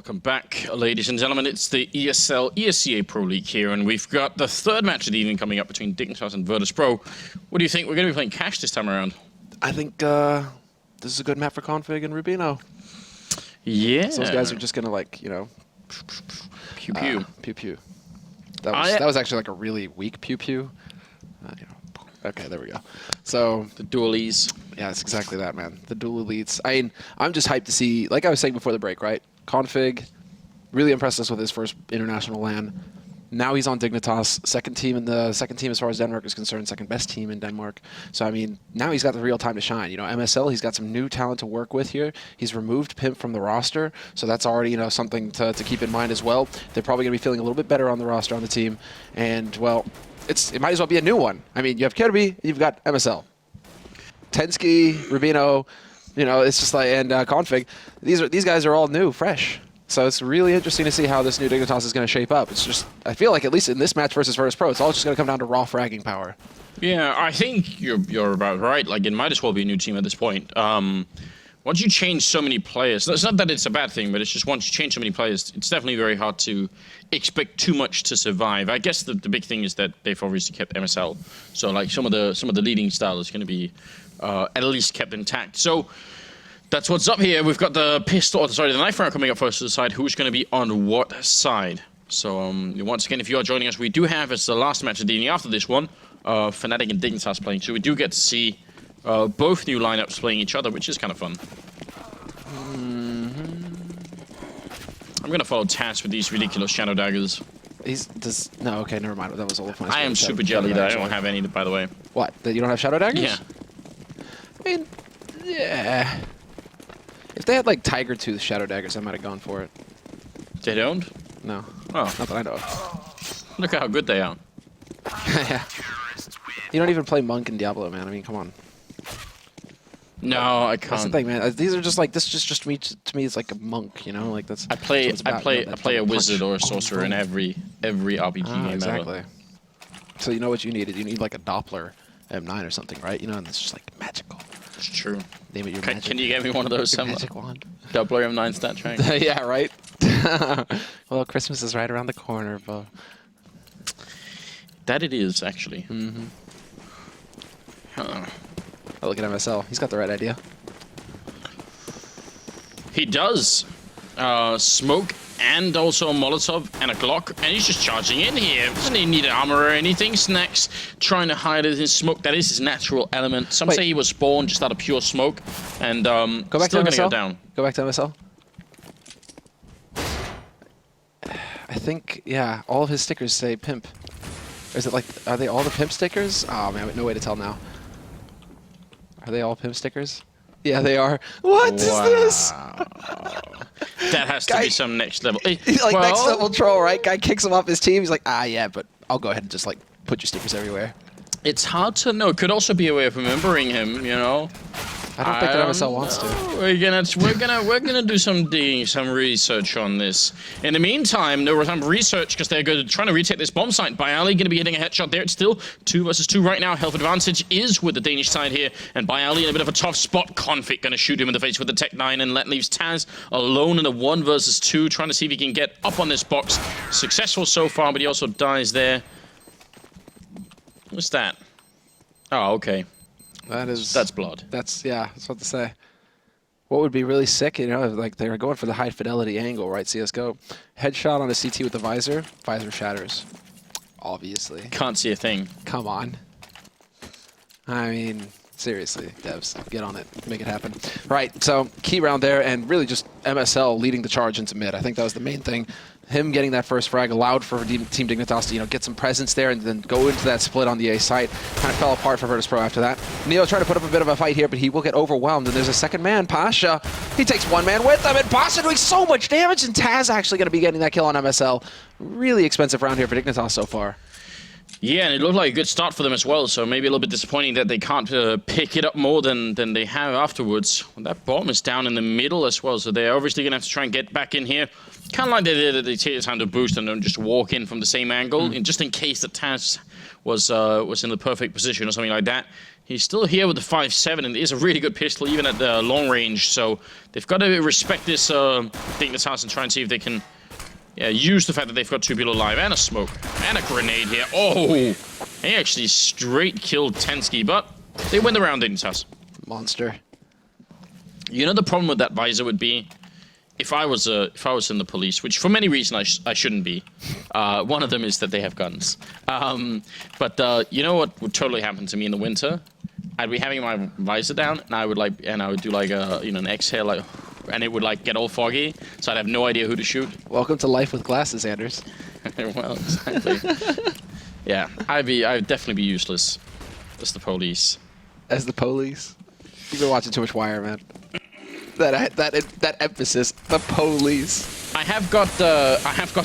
Welcome back, ladies and gentlemen. It's the ESL ESEA Pro League here, and we've got the third match of the evening coming up between Dignitas and Virtus.pro. What do you think? We're going to be playing Cash this time around. I think this is a good map for Config and Rubino. Yeah. So those guys are just going to, like, you know... Pew pew. Pew pew. That was actually like a really weak pew pew. You know. Okay, there we go. So... The dualies. Yeah, it's exactly that, man. The dual elites. I mean, I'm just hyped to see, like I was saying before the break, right? Config really impressed us with his first international LAN. Now he's on Dignitas, second team as far as Denmark is concerned, second best team in Denmark. So I mean, now he's got the real time to shine. You know, MSL, he's got some new talent to work with here. He's removed Pimp from the roster, so that's already, you know, something to keep in mind as well. They're probably going to be feeling a little bit better on the roster on the team, and well, it might as well be a new one. I mean, you have Kirby, you've got MSL. Tensky, Rubino, you know, it's just like, and Config. These guys are all new, fresh. So it's really interesting to see how this new Dignitas is going to shape up. It's just, I feel like at least in this match versus Virtus.pro, it's all just going to come down to raw fragging power. Yeah, I think you're about right. Like, it might as well be a new team at this point. Once you change so many players, it's not that it's a bad thing, but it's just once you change so many players, it's definitely very hard to expect too much to survive. I guess the big thing is that they've obviously kept MSL, so like some of the leading style is going to be at least kept intact. So that's what's up here. We've got the the knife round coming up first to decide who's going to be on what side. So once again, if you are joining us, we do have, it's the last match of the evening after this one, Fnatic and Dignitas playing. So we do get to see both new lineups playing each other, which is kind of fun. I'm going to follow Taz with these ridiculous shadow daggers. No, okay, never mind. That was all the I am super jelly that I don't have any, by the way. What? That you don't have shadow daggers? Yeah. I mean, yeah. If they had, like, Tiger Tooth shadow daggers, I might have gone for it. They don't? No. Oh. Not that I know of. Look at how good they are. Yeah. You don't even play Monk in Diablo, man. I mean, come on. No, I can't. That's the thing, man. These are just like, this is just to me, it's like a monk, you know? Like, that's... I play a wizard or a sorcerer in every RPG game exactly. ever. So you know what you needed? You need, like, a Doppler M9 or something, right? You know, and it's just, like, magical. It's true. Name it your magic. Can you get me one of those? Magic wand. Doppler M9 stat track. Yeah, right? Well, Christmas is right around the corner, but... That it is, actually. Mm-hmm. Oh, look at MSL. He's got the right idea. He does. Smoke and also a Molotov and a Glock, and he's just charging in here. Doesn't he need an armor or anything? Snacks trying to hide it in smoke. That is his natural element. Some say he was spawned just out of pure smoke, and go back still to MSL. Gonna go down. Go back to MSL. I think, yeah, all of his stickers say pimp. Or is it like, are they all the pimp stickers? Oh man, no way to tell now. Are they all pimp stickers? Yeah, they are. What is this? That has to be some next level. He's like, next level troll, right? Guy kicks him off his team. He's like, yeah, but I'll go ahead and just like put your stickers everywhere. It's hard to know. It could also be a way of remembering him, you know. I don't think that MSL wants to. We're gonna do some research on this. In the meantime, there was some research because they're trying to retake this bomb site. Byali gonna be hitting a headshot there. It's still 2 versus 2 right now. Health advantage is with the Danish side here, and Byali in a bit of a tough spot. Config gonna shoot him in the face with the Tech 9, and that leaves Taz alone in a 1 versus 2, trying to see if he can get up on this box. Successful so far, but he also dies there. What's that? Oh, okay. That's blood. Yeah, that's what to say. What would be really sick, you know, like they were going for the high fidelity angle, right? CSGO. Headshot on a CT with the visor. Visor shatters. Obviously. Can't see a thing. Come on. I mean, seriously, devs, get on it. Make it happen. Right, so key round there, and really just MSL leading the charge into mid. I think that was the main thing. Him getting that first frag allowed for Team Dignitas to, you know, get some presence there and then go into that split on the A site. Kind of fell apart for Virtus.pro after that. Neo trying to put up a bit of a fight here, but he will get overwhelmed. And there's a second man, Pasha. He takes one man with him, and Pasha doing so much damage, and Taz actually going to be getting that kill on MSL. Really expensive round here for Dignitas so far. Yeah, and it looked like a good start for them as well, so maybe a little bit disappointing that they can't pick it up more than they have afterwards. Well, that bomb is down in the middle as well, so they're obviously going to have to try and get back in here. Kind of like they did, they take the time to boost and don't just walk in from the same angle, and just in case that Taz was in the perfect position or something like that. He's still here with the 5.7, and it is a really good pistol, even at the long range, so they've got to respect this Dignitas and try and see if they can use the fact that they've got 2 people alive, and a smoke, and a grenade here. Oh! He actually straight killed Tensky, but they win the round, Dignitas. Monster. You know the problem with that visor would be? If I was in the police, which for many reasons I shouldn't be. One of them is that they have guns. But you know what would totally happen to me in the winter? I'd be having my visor down, and I would do like a an exhale, like, and it would like get all foggy, so I'd have no idea who to shoot. Welcome to life with glasses, Anders. Well, exactly. Yeah, I'd definitely be useless as the police. As the police? You've been watching too much Wire, man. That emphasis, the police. I have got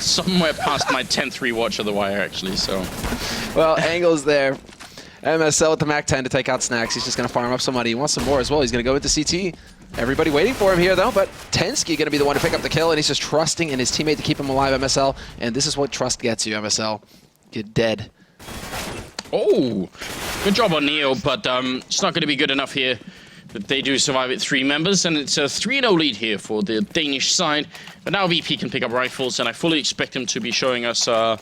somewhere past my 10th rewatch of The Wire, actually. So, well, Angle's there. MSL with the MAC-10 to take out Snacks. He's just going to farm up some money. He wants some more as well. He's going to go into CT. Everybody waiting for him here, though, but Tensky going to be the one to pick up the kill, and he's just trusting in his teammate to keep him alive, MSL. And this is what trust gets you, MSL. You're dead. Oh, good job on Neo, but it's not going to be good enough here. But they do survive it 3 members, and it's a 3-0 lead here for the Danish side. But now VP can pick up rifles, and I fully expect him to be showing us a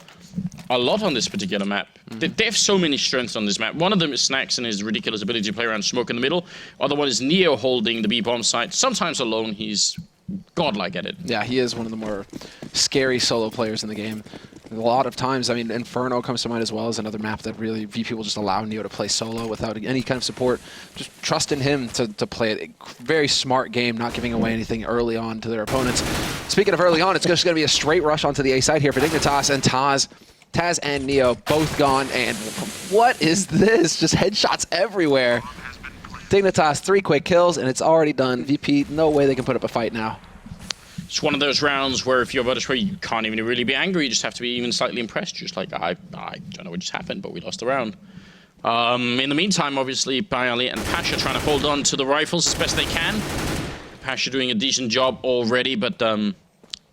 lot on this particular map. They have so many strengths on this map. One of them is Snacks and his ridiculous ability to play around smoke in the middle. Other one is Neo holding the B-bomb site. Sometimes alone, he's godlike at it. Yeah, he is one of the more scary solo players in the game. A lot of times, I mean, Inferno comes to mind as well as another map that really VP will just allow Neo to play solo without any kind of support. Just trust in him to play a very smart game, not giving away anything early on to their opponents. Speaking of early on, it's just going to be a straight rush onto the A side here for Dignitas and Taz and Neo both gone, and what is this? Just headshots everywhere. Dignitas 3 quick kills, and it's already done. VP, no way they can put up a fight now. It's one of those rounds where if you're about to play, you can't even really be angry. You just have to be even slightly impressed. Just like, I don't know what just happened, but we lost the round. In the meantime, obviously, Bayali and Pasha trying to hold on to the rifles as best they can. Pasha doing a decent job already, but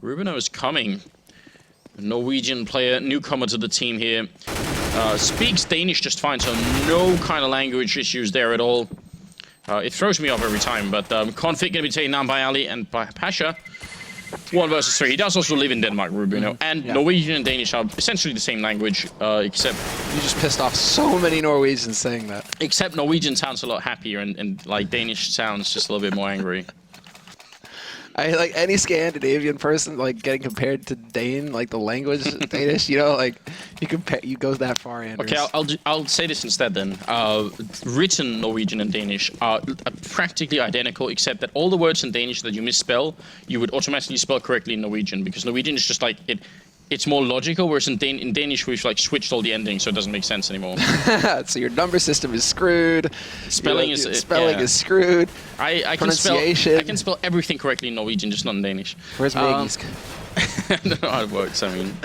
Rubino is coming. A Norwegian player, newcomer to the team here. Speaks Danish just fine, so no kind of language issues there at all. It throws me off every time, but Config going to be taken down by Ali and by Pasha. 1 versus 3. He does also live in Denmark, Rubino. And Norwegian and Danish are essentially the same language, except... You just pissed off so many Norwegians saying that. Except Norwegian sounds a lot happier, and like Danish sounds just a little bit more angry. I like any Scandinavian person like getting compared to Dane, like the language Danish, you know, like you go that far, Anders. Okay, I'll say this instead then. Written Norwegian and Danish are practically identical, except that all the words in Danish that you misspell, you would automatically spell correctly in Norwegian, because Norwegian is just like it's more logical, whereas in Danish we've like switched all the endings, so it doesn't make sense anymore. So your number system is screwed. Spelling is screwed. I can spell everything correctly in Norwegian, just not in Danish. Where's Magisk? I don't know how it works. I mean,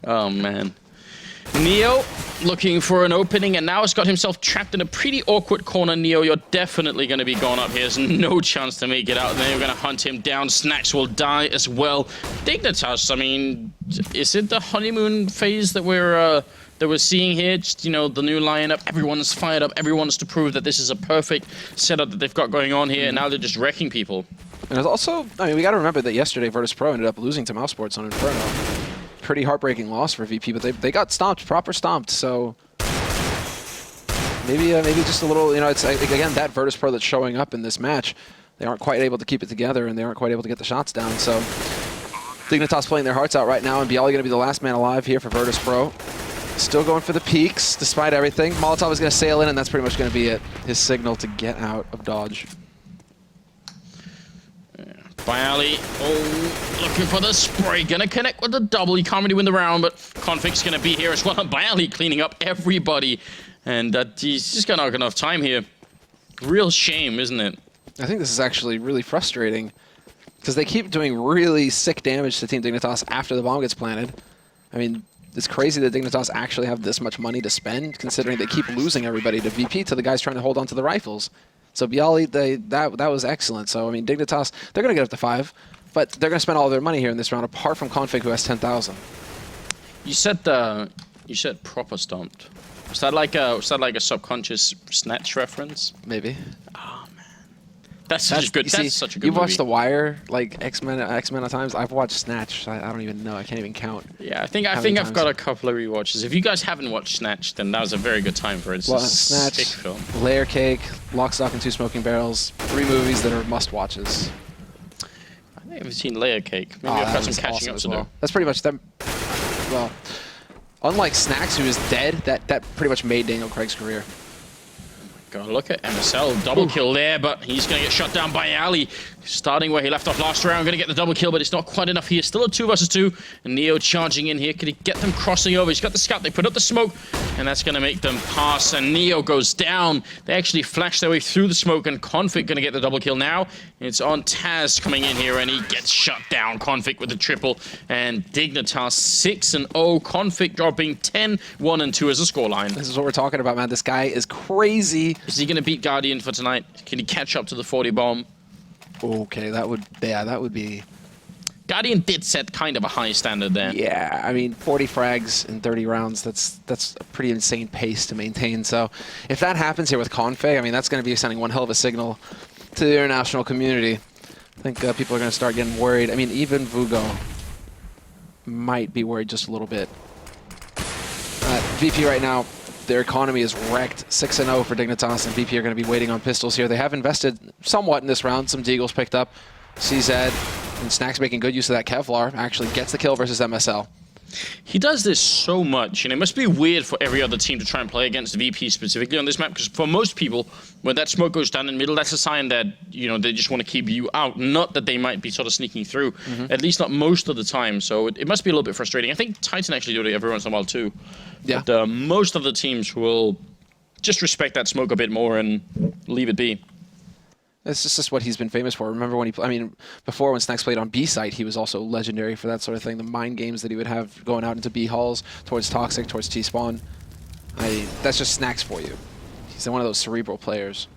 oh man. Neo looking for an opening, and now has got himself trapped in a pretty awkward corner. Neo, you're definitely going to be gone up here. There's no chance to make it out. And then you're going to hunt him down. Snacks will die as well. Dignitas, I mean, is it the honeymoon phase that we're seeing here? Just, you know, the new lineup. Everyone's fired up. Everyone's to prove that this is a perfect setup that they've got going on here. And now they're just wrecking people. And there's also, I mean, we got to remember that yesterday Virtus Pro ended up losing to Mousesports on Inferno. Pretty heartbreaking loss for VP, but they got stomped, proper stomped. So maybe just a little, you know, it's again that Virtus Pro that's showing up in this match. They aren't quite able to keep it together, and they aren't quite able to get the shots down. So Dignitas playing their hearts out right now, and Bialy going to be the last man alive here for Virtus Pro. Still going for the peaks despite everything. Molotov is going to sail in, and that's pretty much going to be it. His signal to get out of dodge. Bialy, looking for the spray, gonna connect with the double. He can't really win the round, but Config's gonna be here as well. Bialy cleaning up everybody, and he's just got not enough time here. Real shame, isn't it? I think this is actually really frustrating, because they keep doing really sick damage to Team Dignitas after the bomb gets planted. I mean, It's crazy that Dignitas actually have this much money to spend, considering they keep losing everybody to VP, to the guys trying to hold on to the rifles. So Bialy, that was excellent. So I mean, Dignitas, they're going to get up to 5, but they're going to spend all their money here in this round, apart from Config, who has 10,000. You said proper stomped. Was that like a subconscious Snatch reference? Maybe. Oh man, that's such a good movie. You've watched The Wire like X amount of times. I've watched Snatch. I don't even know. I can't even count. Yeah, I think I've got a couple of rewatches. If you guys haven't watched Snatch, then that was a very good time for it. It's a Snatch, sick film. Layer Cake, Lock, Stock, and Two Smoking Barrels. 3 movies that are must-watches. I haven't seen Layer Cake. Maybe I've got some catching up to do. That's pretty much them. Well, unlike Snacks, who is dead, that pretty much made Daniel Craig's career. God, look at MSL. Double kill there, but he's going to get shut down by Ali. Starting where he left off last round, going to get the double kill, but it's not quite enough here. Still a 2 versus 2. And Neo charging in here. Could he get them crossing over? He's got the scout. They put up the smoke, and that's going to make them pass. And Neo goes down. They actually flash their way through the smoke, and Config going to get the double kill now. It's on Taz coming in here, and he gets shut down. Config with the triple, and Dignitas 6-0. Config dropping 10-1-2 as a scoreline. This is what we're talking about, man. This guy is crazy. Is he going to beat Guardian for tonight? Can he catch up to the 40 bomb? Okay, that would be... Guardian did set kind of a high standard there. Yeah, I mean, 40 frags in 30 rounds, that's a pretty insane pace to maintain. So if that happens here with Config, I mean, that's going to be sending one hell of a signal to the international community. I think people are going to start getting worried. I mean, even Vugo might be worried just a little bit. VP right now, their economy is wrecked. 6-0 for Dignitas, and VP are going to be waiting on pistols here. They have invested somewhat in this round. Some Deagles picked up. CZ and Snacks making good use of that Kevlar. Actually gets the kill versus MSL. He does this so much, and it must be weird for every other team to try and play against VP specifically on this map, because for most people, when that smoke goes down in the middle, that's a sign that, you know, they just want to keep you out, not that they might be sort of sneaking through, at least not most of the time. So it must be a little bit frustrating. I think Titan actually do it every once in a while too. Yeah. But most of the teams will just respect that smoke a bit more and leave it be. It's just what he's been famous for. Remember when before when Snacks played on B site, he was also legendary for that sort of thing. The mind games that he would have going out into B halls, towards Toxic, towards T-Spawn. That's just Snacks for you. He's one of those cerebral players.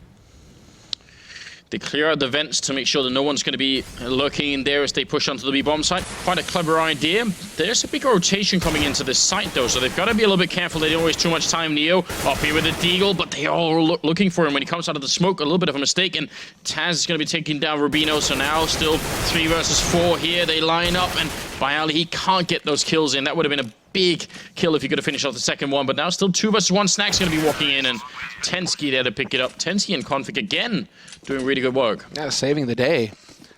They clear out the vents to make sure that no one's going to be lurking in there as they push onto the B-bomb site. Quite a clever idea. There's a big rotation coming into this site, though, so they've got to be a little bit careful. They don't waste too much time. Neo up here with a Deagle, but they all are looking for him when he comes out of the smoke. A little bit of a mistake, and Taz is going to be taking down Rubino, so now still 3 versus 4 here. They line up, and Bialy, he can't get those kills in. That would have been a big kill if he could have finished off the second one, but now still 2 versus 1. Snack's going to be walking in, and Tensky there to pick it up. Tensky and Config again doing really good work. Yeah, saving the day.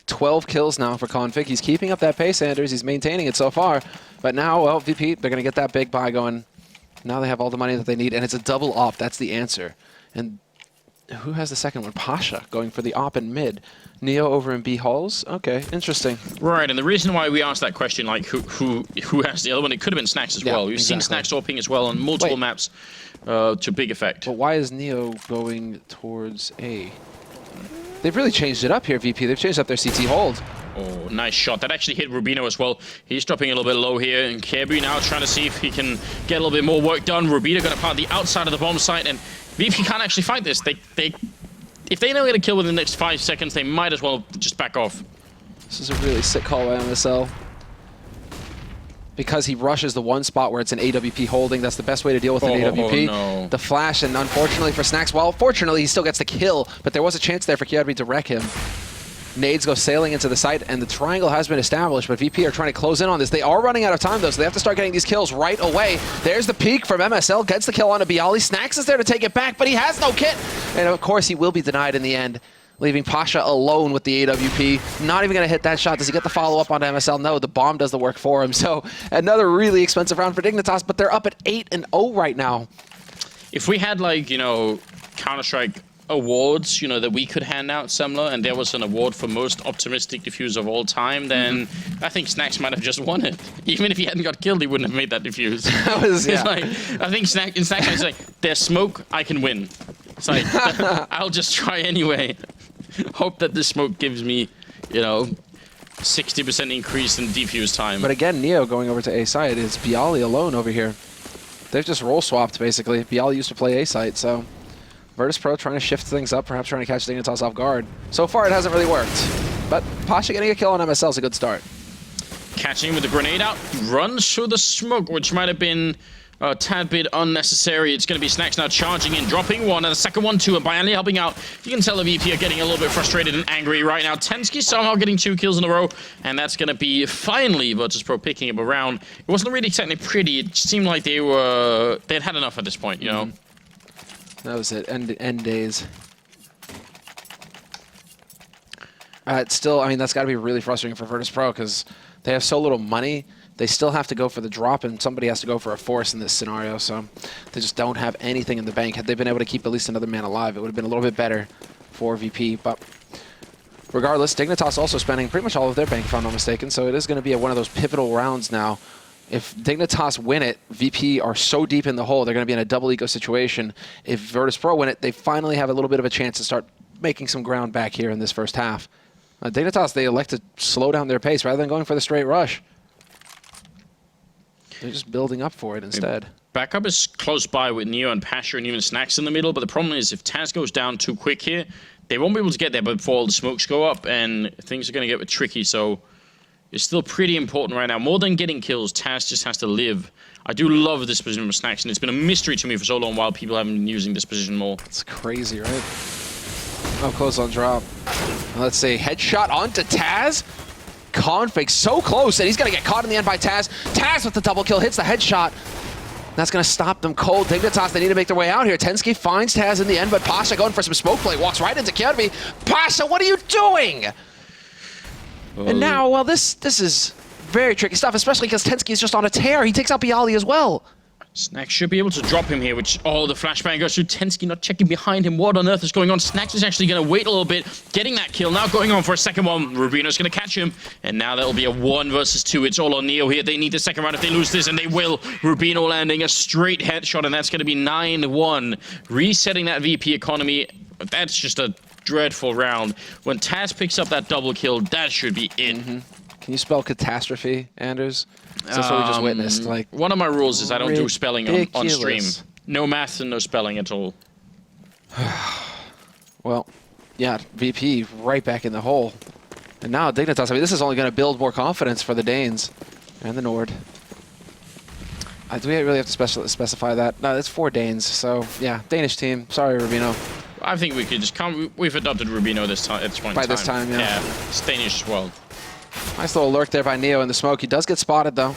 12 kills now for Config. He's keeping up that pace, Anders. He's maintaining it so far. But now, well, VP, they're going to get that big buy going. Now they have all the money that they need, and it's a double op. That's the answer. And who has the second one? Pasha going for the op in mid. Neo over in B halls. Okay, interesting. Right, and the reason why we asked that question, like who has the other one, it could have been Snacks as well. We've seen Snacks oping as well on multiple maps to big effect. But why is Neo going towards A? They've really changed it up here, VP. They've changed up their CT hold. Oh, nice shot. That actually hit Rubino as well. He's dropping a little bit low here, and Kirby now trying to see if he can get a little bit more work done. Rubino going to plant the outside of the bomb site, and VP can't actually fight this. If they don't get a kill within the next 5 seconds, they might as well just back off. This is a really sick call by MSL. Because he rushes the one spot where it's an AWP holding. That's the best way to deal with an AWP. No. The flash, and unfortunately for Snacks, well, fortunately he still gets the kill, but there was a chance there for Kirby to wreck him. Nades go sailing into the site, and the triangle has been established, but VP are trying to close in on this. They are running out of time, though, so they have to start getting these kills right away. There's the peek from MSL, gets the kill onto Bialy. Snacks is there to take it back, but he has no kit. And of course, he will be denied in the end, leaving Pasha alone with the AWP. Not even going to hit that shot. Does he get the follow-up onto MSL? No, the bomb does the work for him. So another really expensive round for Dignitas, but they're up at 8-0 right now. If we had, like, you know, Counter-Strike awards, you know, that we could hand out, Semler, and there was an award for most optimistic diffuse of all time, then I think Snacks might have just won it. Even if he hadn't got killed, he wouldn't have made that diffuse. That was, yeah. It's like, I think Snacks is like, there's smoke, I can win. It's like, I'll just try anyway. Hope that this smoke gives me, you know, 60% increase in defuse time. But again, Neo going over to A side is Bialy alone over here. They've just role swapped basically. Bialy used to play A side, so Virtus Pro trying to shift things up, perhaps trying to catch Dignitas off guard. So far, it hasn't really worked. But Pasha getting a kill on MSL is a good start. Catching with the grenade out, runs through the smoke, which might have been a tad bit unnecessary. It's going to be Snacks now charging in, dropping one, and the second one too, and Bialy helping out. You can tell the VP are getting a little bit frustrated and angry right now. Tensky somehow getting 2 kills in a row, and that's going to be finally Virtus Pro picking up a round. It wasn't really technically pretty. It seemed like they'd had enough at this point, you know? That was it. End days. It's still, I mean, that's got to be really frustrating for Virtus Pro because they have so little money. They still have to go for the drop, and somebody has to go for a force in this scenario, so they just don't have anything in the bank. Had they been able to keep at least another man alive, it would have been a little bit better for VP, but regardless, Dignitas also spending pretty much all of their bank, if I'm not mistaken, so it is going to be one of those pivotal rounds now. If Dignitas win it, VP are so deep in the hole, they're going to be in a double eco situation. If Virtus Pro win it, they finally have a little bit of a chance to start making some ground back here in this first half. Dignitas, they elect to slow down their pace rather than going for the straight rush. They're just building up for it instead. Backup is close by with Neo and Pasha and even Snacks in the middle, but the problem is if Taz goes down too quick here, they won't be able to get there before all the smokes go up, and things are going to get a bit tricky, so it's still pretty important right now. More than getting kills, Taz just has to live. I do love this position of Snacks, and it's been a mystery to me for so long while people haven't been using this position more. It's crazy, right? Oh, close on drop. Let's see, headshot onto Taz. Config so close, and he's going to get caught in the end by Taz. Taz with the double kill, hits the headshot. That's going to stop them cold. Dignitas, they need to make their way out here. Tensky finds Taz in the end, but Pasha going for some smoke play. Walks right into Kirby. Pasha, what are you doing? And now, well, this is very tricky stuff, especially because Tensky is just on a tear. He takes out Bialy as well. Snacks should be able to drop him here, which, oh, the flashbang goes through. Tensky not checking behind him. What on earth is going on? Snacks is actually going to wait a little bit, getting that kill. Now going on for a second one. Rubino's going to catch him, and now that'll be a 1 versus 2. It's all on Neo here. They need the second round if they lose this, and they will. Rubino landing a straight headshot, and that's going to be 9-1. Resetting that VP economy. That's just a dreadful round. When Taz picks up that double kill, that should be it. Can you spell catastrophe, Anders? That's what we just witnessed. Like, one of my rules is I don't do spelling on stream. ridiculous. No math and no spelling at all. Well, yeah, VP right back in the hole. And now Dignitas, I mean, this is only going to build more confidence for the Danes and the Nord. Do we really have to specify that? No, it's 4 Danes, so yeah, Danish team. Sorry, Rubino. I think we could just come. We've adopted Rubino this time. At this point in time. By this time, yeah. Yeah, it's Danish as well. Nice little lurk there by Neo in the smoke. He does get spotted, though.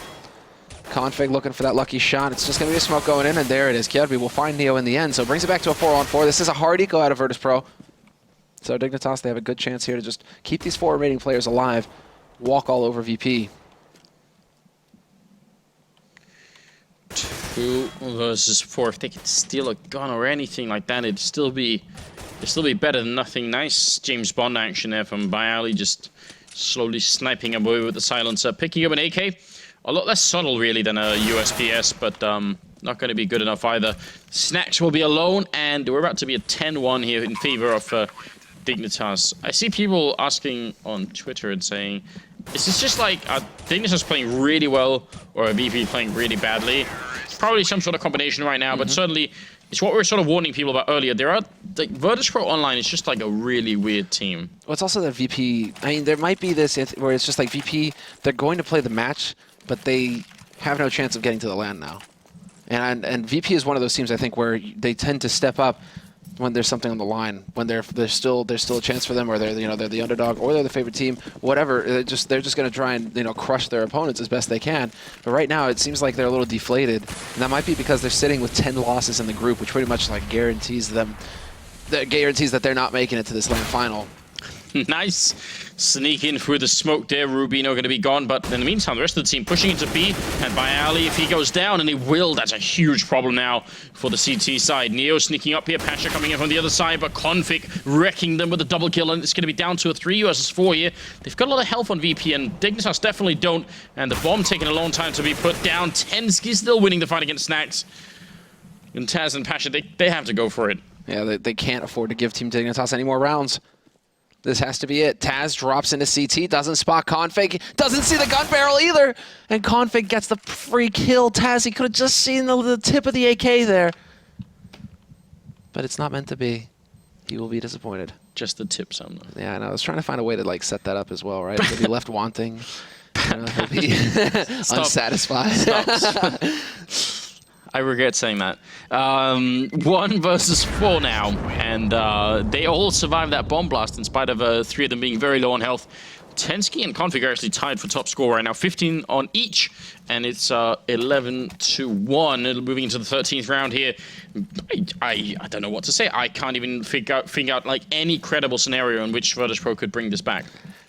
Config looking for that lucky shot. It's just going to be a smoke going in, and there it is. Kirby will find Neo in the end, so it brings it back to a 4-on-4. This is a hard eco out of Virtus Pro. So Dignitas, they have a good chance here to just keep these 4 remaining players alive, walk all over VP. 2 versus 4. If they could steal a gun or anything like that, it'd still be better than nothing. Nice James Bond action there from Bialy, just slowly sniping away with the silencer, picking up an AK. A lot less subtle, really, than a USPS, but not going to be good enough either. Snacks will be alone, and we're about to be a 10-1 here in favor of Dignitas. I see people asking on Twitter and saying, is this just like Dignitas playing really well or a VP playing really badly? It's probably some sort of combination right now, but certainly it's what we were sort of warning people about earlier. There are, like, Virtus Pro Online is just like a really weird team. Well, it's also that VP, I mean, there might be this where it's just like VP, they're going to play the match, but they have no chance of getting to the LAN now. And VP is one of those teams, I think, where they tend to step up when there's something on the line, when there's still a chance for them, or they're the underdog, or they're the favorite team, whatever. They're just going to try and crush their opponents as best they can. But right now, it seems like they're a little deflated, and that might be because they're sitting with 10 losses in the group, which pretty much like guarantees that they're not making it to this LAN final. Nice. Sneak in through the smoke there. Rubino going to be gone, but in the meantime, the rest of the team pushing into B, and Bialy, if he goes down, and he will, that's a huge problem now for the CT side. Neo sneaking up here, Pasha coming in from the other side, but Config wrecking them with a double kill, and it's going to be down to a 3 versus 4 here. They've got a lot of health on VP, and Dignitas definitely don't, and the bomb taking a long time to be put down. Tensky still winning the fight against Snacks. And Taz and Pasha, they have to go for it. Yeah, they can't afford to give Team Dignitas any more rounds. This has to be it. Taz drops into CT, doesn't spot Config, doesn't see the gun barrel either, and Config gets the free kill. Taz, he could have just seen the tip of the AK there. But it's not meant to be. He will be disappointed. Just the tip, Sam. Yeah, I know. I was trying to find a way to like set that up as well, right? He'll be left wanting. He'll be unsatisfied. Stop. I regret saying that. 1 versus 4 now, and they all survived that bomb blast in spite of 3 of them being very low on health. Tensky and Config are actually tied for top score right now, 15 on each, and it's 11-1. Moving into the 13th round here. I don't know what to say. I can't even figure out like any credible scenario in which Virtus Pro could bring this back.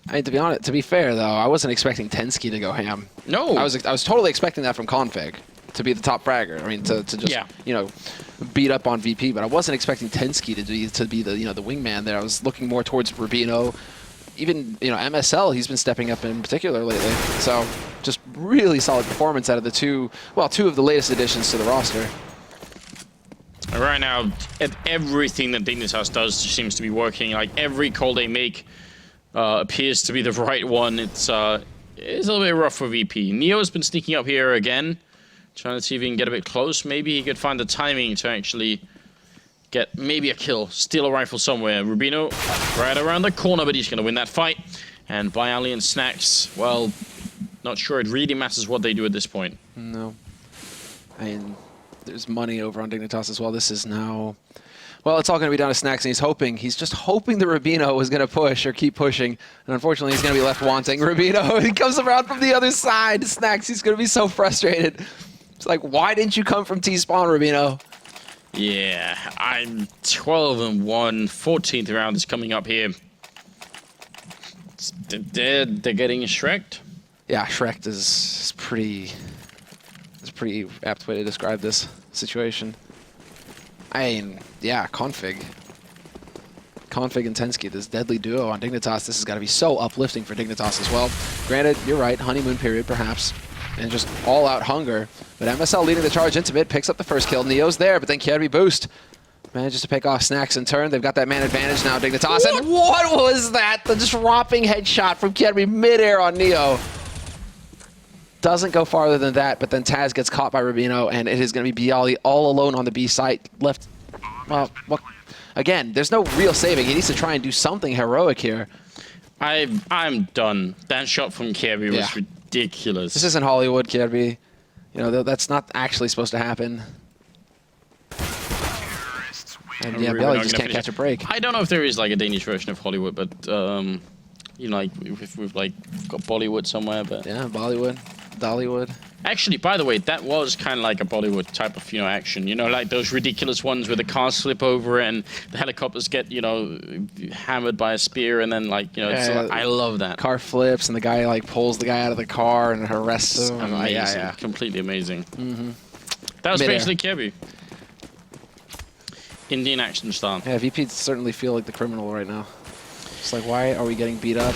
I mean, to be fair though, I wasn't expecting Tensky to go ham. No, I was totally expecting that from Config to be the top fragger. I mean, to just you know, beat up on VP, but I wasn't expecting Tensky to be the the wingman there. I was looking more towards Rubino. Even MSL, he's been stepping up in particular lately. So just really solid performance out of the two of the latest additions to the roster. Right now, everything that Dignitas does seems to be working. Like every call they make appears to be the right one. It's a little bit rough for VP. Neo's been sneaking up here again, trying to see if he can get a bit close. Maybe he could find the timing to actually get maybe a kill, steal a rifle somewhere. Rubino right around the corner, but he's going to win that fight. And Bialy and Snacks, well, not sure it really matters what they do at this point. No. I mean, there's money over on Dignitas as well. This is now... Well, it's all going to be down to Snacks, and he's just hoping that Rubino was going to push or keep pushing. And unfortunately, he's going to be left wanting. Rubino, he comes around from the other side. Snacks, he's going to be so frustrated. It's like, why didn't you come from T-spawn, Rubino? Yeah, I'm 12-1. 14th round is coming up here. They're getting Shrek'd. Yeah, Shrek'd is pretty... It's a pretty apt way to describe this situation. I mean, yeah, Config and Tensky, this deadly duo on Dignitas, this has got to be so uplifting for Dignitas as well. Granted, you're right, honeymoon period perhaps, and just all-out hunger. But MSL leading the charge into mid, picks up the first kill. Neo's there, but then Kirby boost manages to pick off Snacks in turn. They've got that man advantage now, Dignitas. And what was that? The dropping headshot from Kirby midair on Neo. Doesn't go farther than that, but then Taz gets caught by Rubino, and it is going to be Bialy all alone on the B site. Left, well, again, there's no real saving. He needs to try and do something heroic here. I'm done. That shot from Kirby was ridiculous. This isn't Hollywood, Kirby. That's not actually supposed to happen. And yeah, Bialy just can't catch a break. I don't know if there is like a Danish version of Hollywood, but like if we've like got Bollywood somewhere, but yeah, Bollywood, Dollywood. Actually, by the way, that was kind of like a Bollywood type of action. Like those ridiculous ones where the cars flip over and the helicopters get hammered by a spear, and then I love that. Car flips and the guy like pulls the guy out of the car and arrests him. Amazing, completely amazing. That was basically Kirby. Indian action style. Yeah, VP certainly feel like the criminal right now. It's like, why are we getting beat up?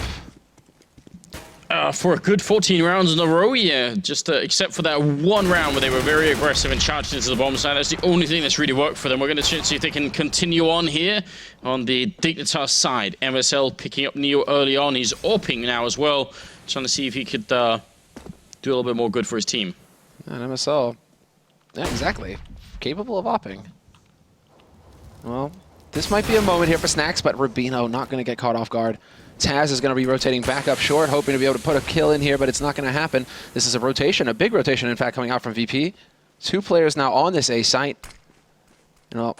For a good 14 rounds in a row, yeah. Just except for that one round where they were very aggressive and charged into the bomb side. That's the only thing that's really worked for them. We're going to see if they can continue on here on the Dignitas side. MSL picking up Neo early on. He's AWPing now as well. Trying to see if he could do a little bit more good for his team. And MSL, yeah, exactly. Capable of AWPing. Well, this might be a moment here for Snacks, but Rubino not going to get caught off guard. Taz is going to be rotating back up short, hoping to be able to put a kill in here, but it's not going to happen. This is a rotation, a big rotation, in fact, coming out from VP. 2 players now on this A site. Well,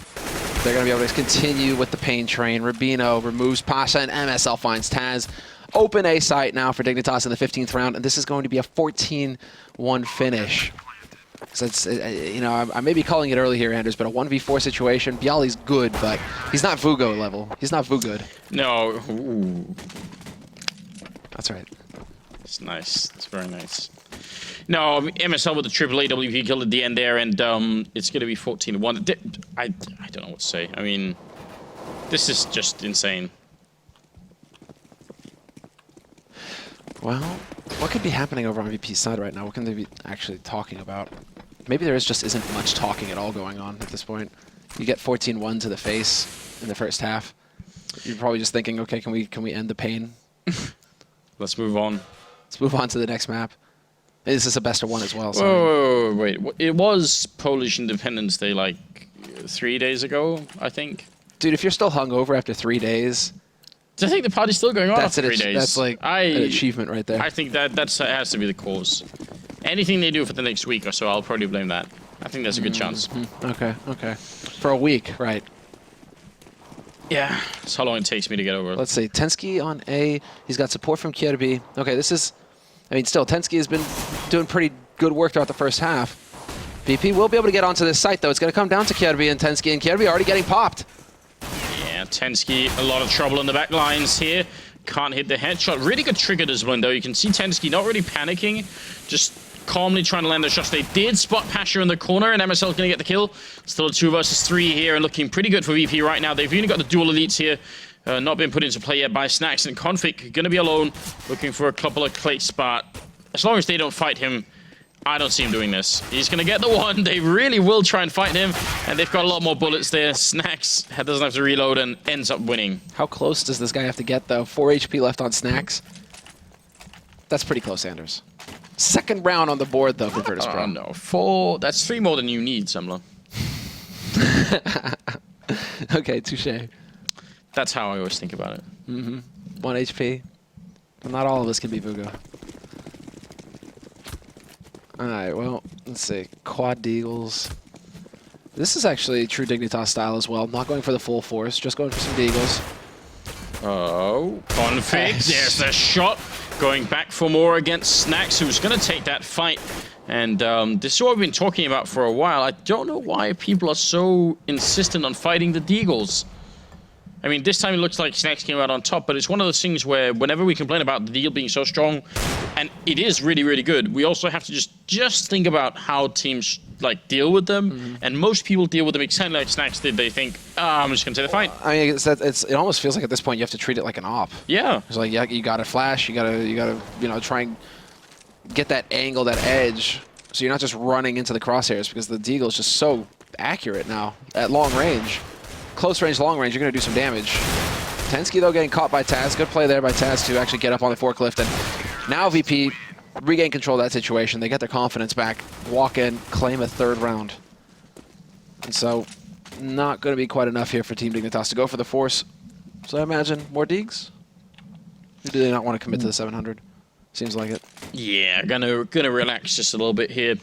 they're going to be able to continue with the pain train. Rubino removes Pasha, and MSL finds Taz. Open A site now for Dignitas in the 15th round, and this is going to be a 14-1 finish. So it's, I may be calling it early here, Anders, but a 1v4 situation. Bialy's good, but he's not Vugo level. He's not Vugood. No. Ooh. That's right. It's nice. It's very nice. No, MSL with the triple AWP kill at the end there, and it's going to be 14-1. I don't know what to say. I mean, this is just insane. Well, what could be happening over on VP's side right now? What can they be actually talking about? Maybe there just isn't much talking at all going on at this point. You get 14-1 to the face in the first half. You're probably just thinking, okay, can we end the pain? Let's move on. Let's move on to the next map. This is a best of one as well. So Whoa, wait. It was Polish Independence Day like 3 days ago, I think. dude, if you're still hungover after 3 days, I think the party's still going on after 3 days. That's like an achievement right there. I think that has to be the cause. Anything they do for the next week or so, I'll probably blame that. I think there's a good chance. Okay, okay. For a week, right. Yeah, that's how long it takes me to get over it. Let's see. Tensky on A. He's got support from Kierby. Okay, this is... I mean, still, Tensky has been doing pretty good work throughout the first half. VP will be able to get onto this site, though. It's going to come down to Kierby and Tensky, and Kierby already getting popped. Yeah, Tensky, a lot of trouble in the back lines here. Can't hit the headshot. Really good trigger discipline, though. You can see Tensky not really panicking, just calmly trying to land the shots. They did spot Pasha in the corner, and MSL's going to get the kill. Still a 2 versus 3 here, and looking pretty good for VP right now. They've even got the dual elites here. Not been put into play yet by Snacks, and Config going to be alone, looking for a couple of plates, but as long as they don't fight him, I don't see him doing this. He's going to get the one. They really will try and fight him, and they've got a lot more bullets there. Snacks doesn't have to reload and ends up winning. How close does this guy have to get, though? 4 HP left on Snacks. That's pretty close, Anders. Second round on the board, though, for Virtus Pro. Oh, no. 4. That's 3 more than you need, Semler. Okay, touche. That's how I always think about it. 1 HP. Well, not all of us can be Vugo. Alright, well, let's see. Quad Deagles. This is actually true Dignitas style as well. Not going for the full force, just going for some Deagles. Oh, Config. There's the shot. Going back for more against Snacks, who's going to take that fight. And this is what we've been talking about for a while. I don't know why people are so insistent on fighting the Deagles. I mean, this time it looks like Snacks came out on top, but it's one of those things where whenever we complain about the deal being so strong, and it is really, really good, we also have to just think about how teams like deal with them. And most people deal with them exactly like Snacks did. They think, I'm just gonna take the fight. I mean, it almost feels like at this point you have to treat it like an op. Yeah. It's like, yeah, you gotta flash, you gotta try and get that angle, that edge, so you're not just running into the crosshairs, because the Deagle is just so accurate now at long range. Close range, long range, you're going to do some damage. Tensky, though, getting caught by Taz. Good play there by Taz to actually get up on the forklift. And now VP regain control of that situation. They get their confidence back, walk in, claim a 3rd round. And so, not going to be quite enough here for Team Dignitas to go for the force. So I imagine more Deags? Or do they not want to commit to the 700? Seems like it. Yeah, gonna relax just a little bit here.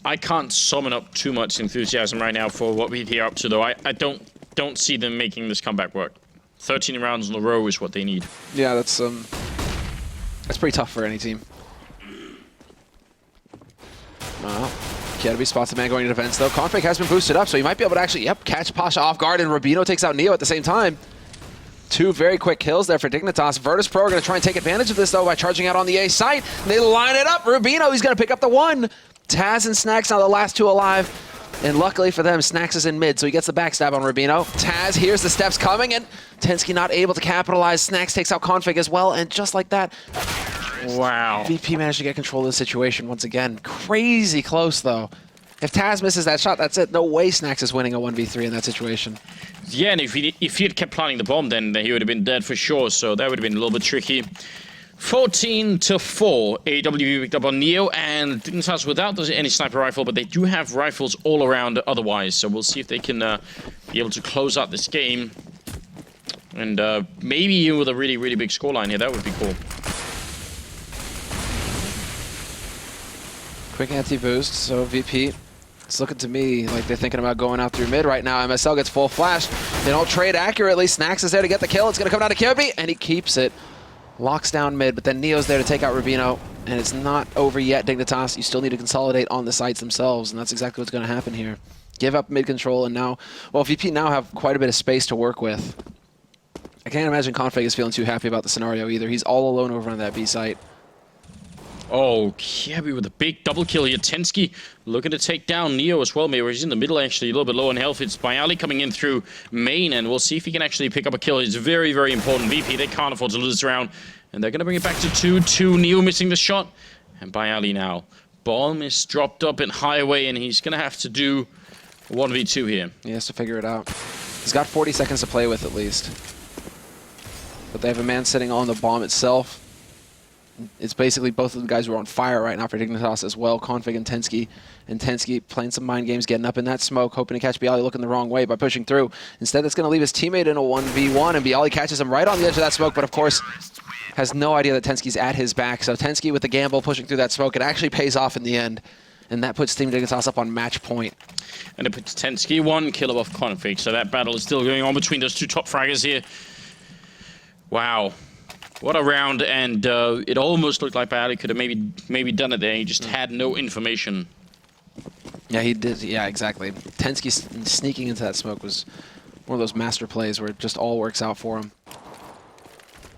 I can't summon up too much enthusiasm right now for what VP are up to, though. I don't see them making this comeback work. 13 rounds in a row is what they need. Yeah, that's pretty tough for any team. Well, Kierby spots the man going to defense, though. Config has been boosted up, so he might be able to actually, catch Pasha off guard, and Rubino takes out Neo at the same time. 2 very quick kills there for Dignitas. Virtus Pro are going to try and take advantage of this, though, by charging out on the A site. They line it up. Rubino, he's going to pick up the 1. Taz and Snacks now the last 2 alive. And luckily for them, Snacks is in mid, so he gets the backstab on Rubino. Taz hears the steps coming, and Tensky not able to capitalize. Snacks takes out Config as well, and just like that, wow. VP managed to get control of the situation once again. Crazy close, though. If Taz misses that shot, that's it. No way Snacks is winning a 1v3 in that situation. Yeah, and if he had kept planting the bomb, then he would have been dead for sure, so that would have been a little bit tricky. 14-4, AWP picked up on Neo, and Dignitas without any sniper rifle, but they do have rifles all around otherwise, so we'll see if they can be able to close out this game. And maybe even with a really, really big scoreline here, that would be cool. Quick anti-boost, so VP, it's looking to me like they're thinking about going out through mid right now. MSL gets full flash. They don't trade accurately. Snacks is there to get the kill. It's going to come down to Kierby, and he keeps it. Locks down mid, but then Neo's there to take out Rubino, and it's not over yet, Dignitas. You still need to consolidate on the sites themselves, and that's exactly what's going to happen here. Give up mid control, and now, well, VP now have quite a bit of space to work with. I can't imagine Config is feeling too happy about the scenario either. He's all alone over on that B site. Oh, Kierby with a big double kill here. Tensky looking to take down Neo as well. Maybe he's in the middle, actually, a little bit low on health. It's Bayali coming in through main, and we'll see if he can actually pick up a kill. It's very, very important. VP, they can't afford to lose this round. And they're going to bring it back to 2-2. Neo missing the shot. And Bayali now. Bomb is dropped up in highway, and he's going to have to do 1v2 here. He has to figure it out. He's got 40 seconds to play with at least. But they have a man sitting on the bomb itself. It's basically both of the guys who are on fire right now for Dignitas as well, Config and Tensky. And Tensky playing some mind games, getting up in that smoke, hoping to catch Bialy looking the wrong way by pushing through. Instead, that's going to leave his teammate in a 1v1, and Bialy catches him right on the edge of that smoke, but of course, has no idea that Tensky's at his back. So Tensky with the gamble pushing through that smoke, it actually pays off in the end. And that puts Team Dignitas up on match point. And it puts Tensky 1 kill off Config, so that battle is still going on between those two top fraggers here. Wow. What a round, and it almost looked like Bialy could have maybe done it there. He just had no information. Yeah, he did. Yeah, exactly. Tensky sneaking into that smoke was one of those master plays where it just all works out for him.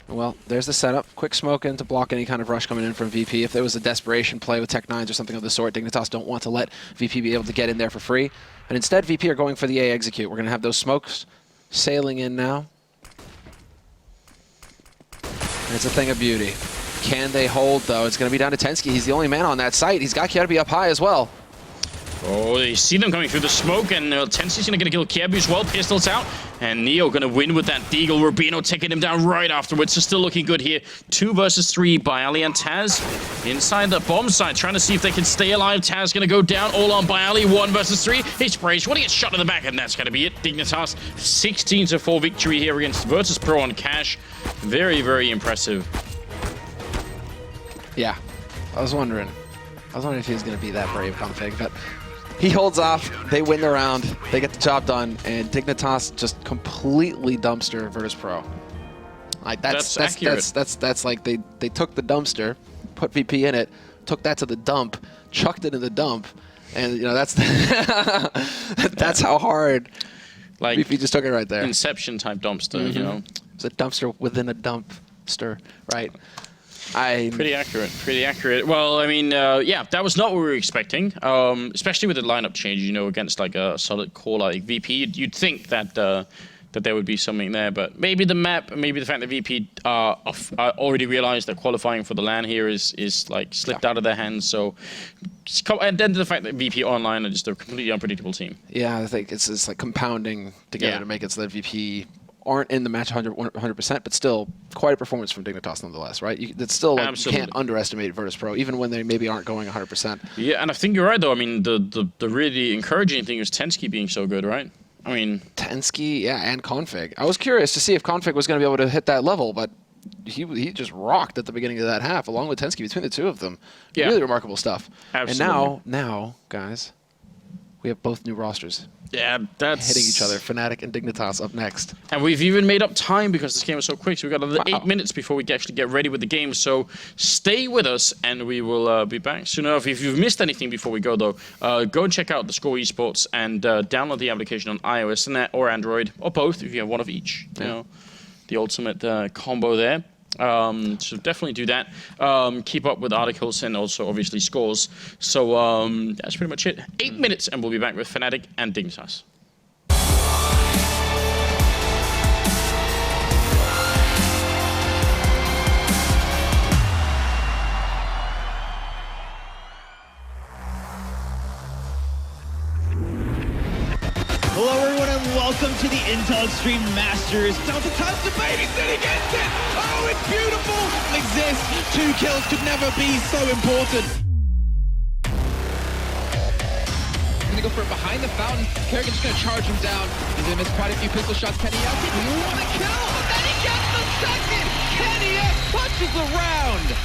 Well, there's the setup. Quick smoke in to block any kind of rush coming in from VP. If there was a desperation play with Tech9s or something of the sort, Dignitas don't want to let VP be able to get in there for free. And instead, VP are going for the A execute. We're going to have those smokes sailing in now. And it's a thing of beauty. Can they hold, though? It's going to be down to Tensky. He's the only man on that site. He's got Kierby up high as well. Oh, they see them coming through the smoke, and Tensky's going to get a kill Kierby as well. Pistols out, and Neo going to win with that Deagle. Rubino taking him down right afterwards, so still looking good here. 2 versus 3, Bialy and Taz inside the bomb site, trying to see if they can stay alive. Taz going to go down, all on Bialy. 1 versus 3. He sprays, want to get shot in the back, and that's going to be it. Dignitas 16-4 victory here against Virtus Pro on Cash. Very, very impressive. Yeah, I was wondering if he was going to be that brave, Config, but he holds off, they win the round, they get the job done, and Dignitas just completely dumpster Virtus Pro. Like that's like they took the dumpster, put VP in it, took that to the dump, chucked it in the dump, and you know that's that's how hard. Like VP just took it right there. Inception type dumpster, you know. It's a dumpster within a dumpster, right? Pretty accurate. Well, I mean, yeah, that was not what we were expecting, especially with the lineup change, you know, against like a solid core like VP. You'd think that that there would be something there, but maybe the map, maybe the fact that VP already realized that qualifying for the LAN here is like slipped out of their hands. So, and then the fact that VP online are just a completely unpredictable team. Yeah, I think it's like compounding together to make it so that VP aren't in the match 100%, but still quite a performance from Dignitas nonetheless, right? That's still like, you can't underestimate Virtus Pro, even when they maybe aren't going 100%. Yeah, and I think you're right though. I mean, the really encouraging thing is Tensky being so good, right? I mean, Tensky, yeah, and Config. I was curious to see if Config was going to be able to hit that level, but he just rocked at the beginning of that half, along with Tensky. Between the two of them, really remarkable stuff. Absolutely. And now, guys, we have both new rosters. Yeah, that's hitting each other. Fnatic and Dignitas up next. And we've even made up time because this game was so quick. So we've got another 8 minutes before we can actually get ready with the game. So stay with us and we will be back soon enough. If you've missed anything before we go, though, go and check out the Score Esports and download the application on iOS and or Android, or both if you have one of each. You know, the ultimate combo there. So definitely do that. Keep up with articles and also obviously scores. So that's pretty much it. 8 minutes and we'll be back with Fnatic and Dignitas. Hello everyone and welcome to the Intel Extreme Masters. Delta Tusk debating against it. Oh, it's beautiful. Exists. 2 kills could never be so important. Gonna go for it behind the fountain. Kerrigan's just gonna charge him down. He's gonna miss quite a few pistol shots. Kenny F. He won a kill, and then he gets the second. Kenny F. punches the round.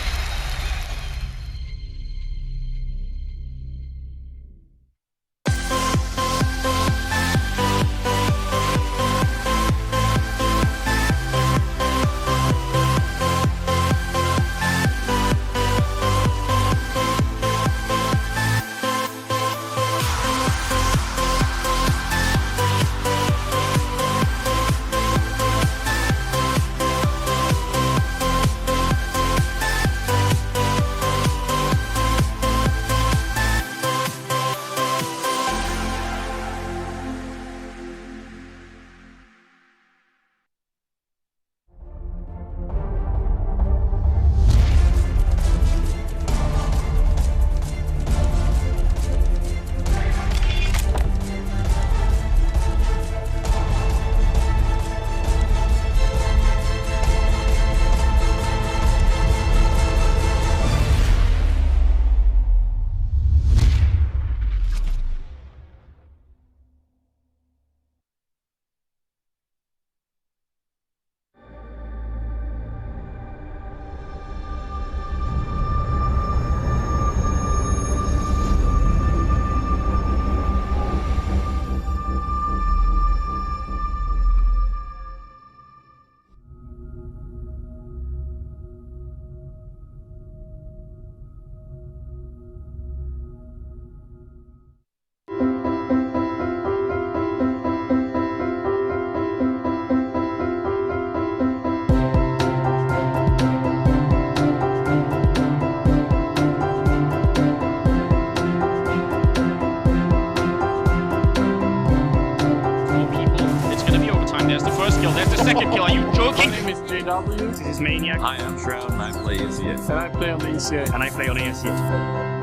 second kill. Are you joking? My name is JW. This is Maniac. Hi, I'm Shroud and I play ESEA. And I play on the ECA. And I play on ESL.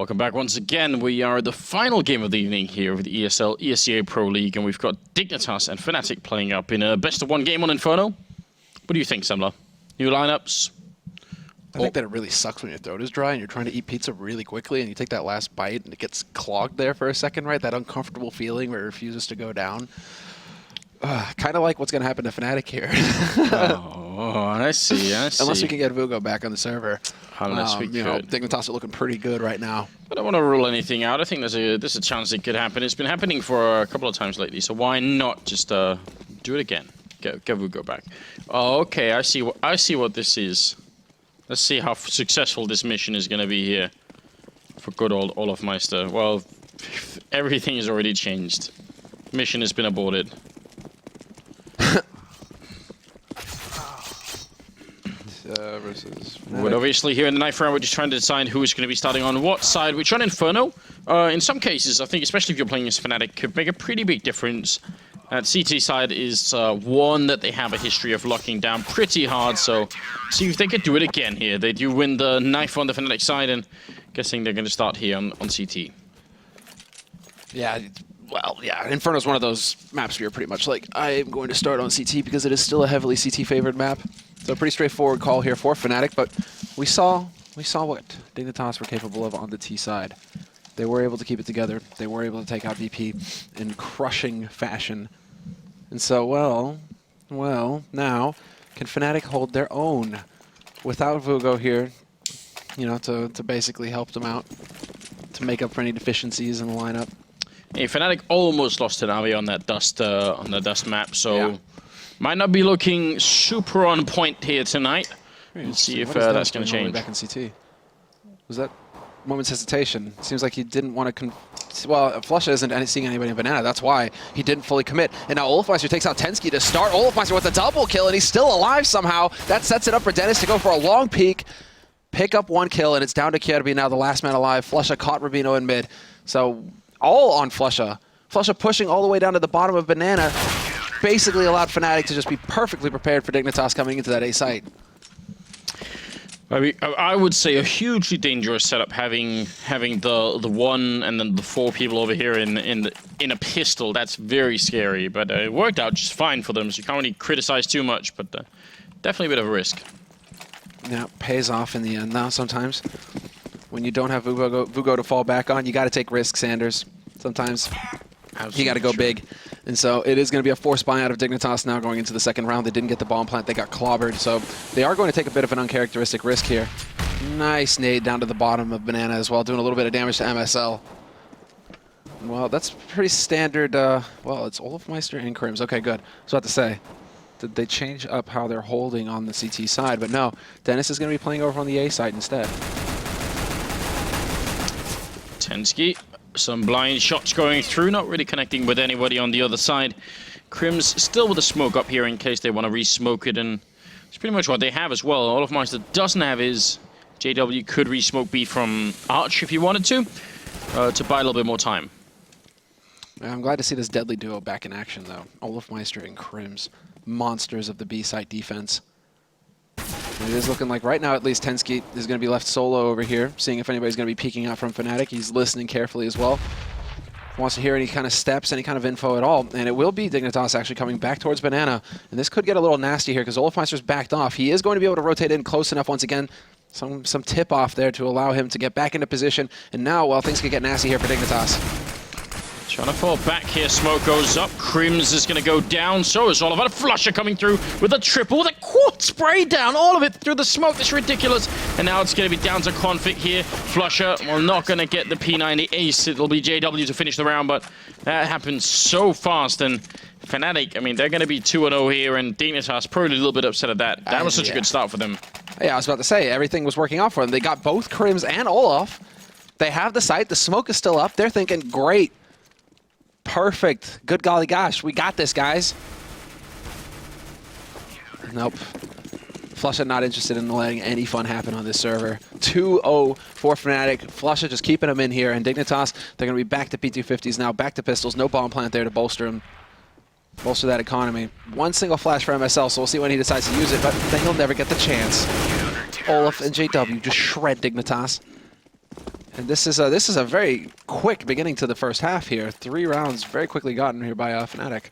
Welcome back once again. We are at the final game of the evening here of the ESL ESEA Pro League, and we've got Dignitas and Fnatic playing up in a best-of-1 game on Inferno. What do you think, Semler? New lineups? I think that it really sucks when your throat is dry and you're trying to eat pizza really quickly and you take that last bite and it gets clogged there for a second, right? That uncomfortable feeling where it refuses to go down. Kind of like what's going to happen to Fnatic here. I see. Unless we can get Vugo back on the server. Unless we could. Dignitas are looking pretty good right now. I don't want to rule anything out. I think there's a chance it could happen. It's been happening for a couple of times lately, so why not just do it again? Get Vugo back. Oh, okay, I see what this is. Let's see how successful this mission is going to be here for good old Olafmeister. Well, everything has already changed. Mission has been aborted. Versus But obviously here in the ninth round, we're just trying to decide who is going to be starting on what side. Which on Inferno, in some cases, I think, especially if you're playing as Fnatic, could make a pretty big difference. CT side is one that they have a history of locking down pretty hard, so see if they could do it again here. They do win the knife on the Fnatic side, and guessing they're going to start here on CT. Yeah, well, yeah, Inferno's one of those maps where you're pretty much like, I am going to start on CT because it is still a heavily CT-favored map. So a pretty straightforward call here for Fnatic, but we saw what Dignitas were capable of on the T side. They were able to keep it together. They were able to take out VP in crushing fashion. And so, well, now, can Fnatic hold their own without Vugo here, you know, to basically help them out, to make up for any deficiencies in the lineup? Hey, Fnatic almost lost to Navi on that dust map, so might not be looking super on point here tonight. Let's see if that's going to change. Back in CT. Was that moment's hesitation? Seems like he didn't want to. Well, Flusha isn't seeing anybody in Banana. That's why he didn't fully commit. And now Olafmeister takes out Tensky to start. Olafmeister with a double kill, and he's still alive somehow. That sets it up for Dennis to go for a long peek, pick up one kill, and it's down to Kierby now, the last man alive. Flusha caught Rubino in mid. So all on Flusha. Flusha pushing all the way down to the bottom of Banana. Basically allowed Fnatic to just be perfectly prepared for Dignitas coming into that A site. I would say a hugely dangerous setup, having the one and then the four people over here in a pistol. That's very scary, but it worked out just fine for them. So you can't really criticize too much, but definitely a bit of a risk. Yeah, pays off in the end now. Sometimes when you don't have Vugo to fall back on, you got to take risks, Sanders. Sometimes you got to go big. And so it is going to be a forced buy out of Dignitas now going into the second round. They didn't get the bomb plant. They got clobbered. So they are going to take a bit of an uncharacteristic risk here. Nice nade down to the bottom of Banana as well, doing a little bit of damage to MSL. Well, that's pretty standard. Well, it's Olafmeister and Crims. Okay, good. I was about to say, did they change up how they're holding on the CT side? But no, Dennis is going to be playing over on the A side instead. Tensky. Some blind shots going through, not really connecting with anybody on the other side. Crims still with a smoke up here in case they want to re-smoke it, and it's pretty much what they have as well. Olafmeister doesn't have his. JW could re-smoke B from Arch if he wanted to buy a little bit more time. I'm glad to see this deadly duo back in action, though. Olafmeister and Crims, monsters of the B site defense. It is looking like right now, at least, Tensky is going to be left solo over here, seeing if anybody's going to be peeking out from Fnatic. He's listening carefully as well. Wants to hear any kind of steps, any kind of info at all. And it will be Dignitas actually coming back towards Banana. And this could get a little nasty here because Olafmeister's backed off. He is going to be able to rotate in close enough once again. Some tip-off there to allow him to get back into position. And now, well, things could get nasty here for Dignitas. Trying to fall back here, smoke goes up, Crims is going to go down, so is Oliver. Flusha coming through with a triple, with a quad spray down, all of it through the smoke, that's ridiculous. And now it's going to be down to Config here. Flusha, well, not going to get the P90 ace, it'll be JW to finish the round, but that happens so fast, and Fnatic, I mean, they're going to be 2-0 here, and Dignitas probably a little bit upset at that. That was such a good start for them. Yeah, I was about to say, everything was working out for them. They got both Crims and Olaf. They have the site, the smoke is still up, they're thinking, great. Perfect. Good golly gosh. We got this, guys. Nope. Flusha not interested in letting any fun happen on this server. 2-0 for Fnatic. Flusha just keeping them in here. And Dignitas, they're going to be back to P250s now. Back to pistols. No bomb plant there to bolster them. Bolster that economy. One single flash for MSL, so we'll see when he decides to use it. But then he'll never get the chance. Olaf and JW just shred Dignitas. And this is a very quick beginning to the first half here. 3 rounds very quickly gotten here by Fnatic.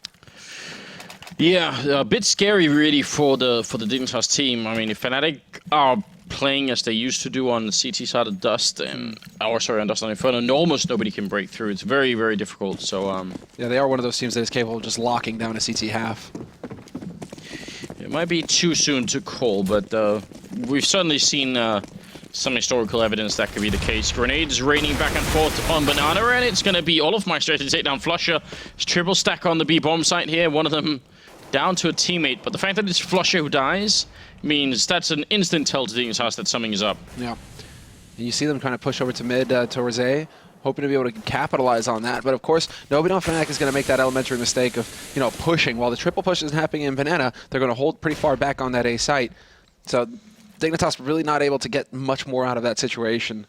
Yeah, a bit scary really for the Dignitas team. I mean, if Fnatic are playing as they used to do on the CT side of Dust and on Dust on Inferno, and almost nobody can break through. It's very, very difficult. So yeah, they are one of those teams that is capable of just locking down a CT half. It might be too soon to call, but we've certainly seen some historical evidence that could be the case. Grenades raining back and forth on Banana, and it's going to be Olofmeister to take down Flusher. It's triple stack on the B bomb site here. One of them down to a teammate, but the fact that it's Flusher who dies means that's an instant tell to Dignitas that something is up. Yeah. And you see them kind of push over to mid towards A, hoping to be able to capitalize on that. But of course, nobody on Fnatic is going to make that elementary mistake of, you know, pushing. While the triple push is happening in Banana, they're going to hold pretty far back on that A site. So Dignitas really not able to get much more out of that situation,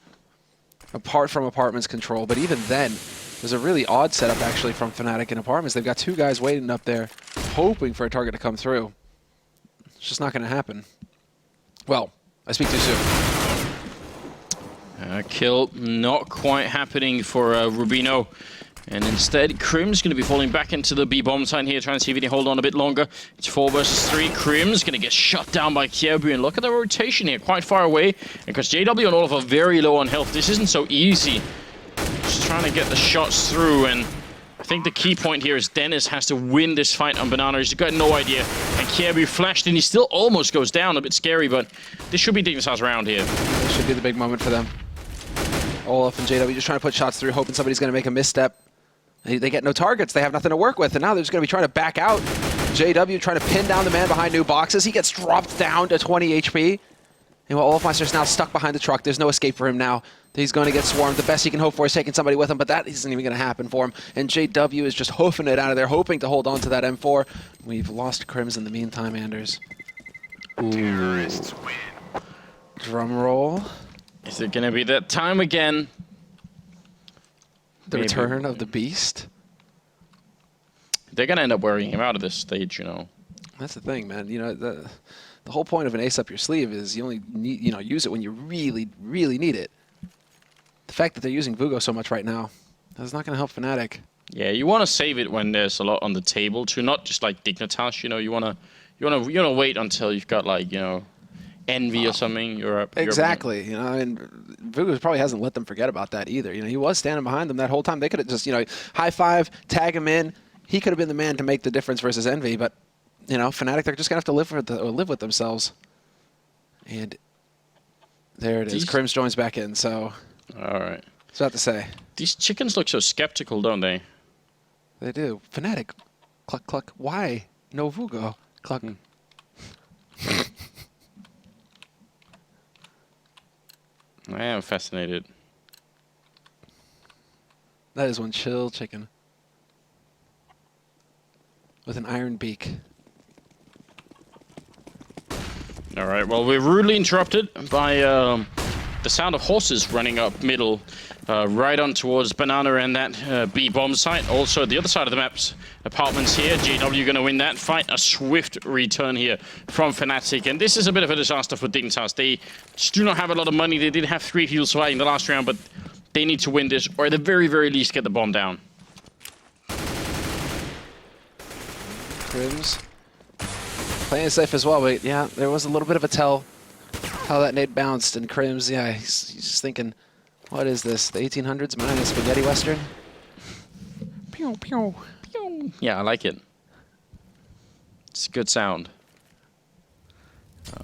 apart from Apartment's control. But even then, there's a really odd setup actually from Fnatic in Apartments. They've got 2 guys waiting up there, hoping for a target to come through. It's just not going to happen. Well, I speak too soon. Kill not quite happening for Rubino. And instead, Crim's going to be falling back into the B-bomb side here, trying to see if he can hold on a bit longer. It's 4 versus 3. Crim's going to get shut down by Kyebu. And look at the rotation here, quite far away. And because JW and Olaf are very low on health, this isn't so easy. Just trying to get the shots through. And I think the key point here is Dennis has to win this fight on Banana. He's got no idea. And Kyebu flashed, and he still almost goes down. A bit scary, but this should be Dignitas' round here. This should be the big moment for them. Olaf and JW just trying to put shots through, hoping somebody's going to make a misstep. They get no targets. They have nothing to work with, and now they're just going to be trying to back out. JW trying to pin down the man behind new boxes. He gets dropped down to 20 HP. And while Olofmeister's now stuck behind the truck, there's no escape for him now. He's going to get swarmed. The best he can hope for is taking somebody with him, but that isn't even going to happen for him. And JW is just hoofing it out of there, hoping to hold on to that M4. We've lost Crims in the meantime, Anders. Ooh. Drum roll. Is it going to be that time again? The return of the beast? They're going to end up wearing him out of this stage, you know. That's the thing, man. You know, the whole point of an ace up your sleeve is you only need, you know, use it when you really, really need it. The fact that they're using Vugo so much right now, that's not going to help Fnatic. Yeah, you want to save it when there's a lot on the table too, not just like Dignitas, you know. You want to wait until you've got like, you know, Envy or something. Exactly. You know, and Vugo probably hasn't let them forget about that either. You know, he was standing behind them that whole time. They could have just, you know, high five, tag him in. He could have been the man to make the difference versus Envy, but you know, Fnatic, they're just gonna have to live with themselves. And there it is. Crims joins back in. So. All right. I was about to say. These chickens look so skeptical, don't they? They do. Fnatic. Cluck cluck. Why? No Vugo. Cluck. I am fascinated. That is one chill chicken. With an iron beak. All right, well, we're rudely interrupted by the sound of horses running up middle, right on towards Banana and that B bomb site. Also, the other side of the map's Apartments here. JW going to win that fight. A swift return here from Fnatic. And this is a bit of a disaster for Dignitas. They just do not have a lot of money. They did have 3 heals fighting the last round, but they need to win this, or at the very, very least get the bomb down. Crims playing safe as well, but yeah, there was a little bit of a tell how that nade bounced, and Crims, yeah, he's just thinking, what is this, the 1800s minus Spaghetti Western? Pew, pew, pew. Yeah, I like it. It's a good sound.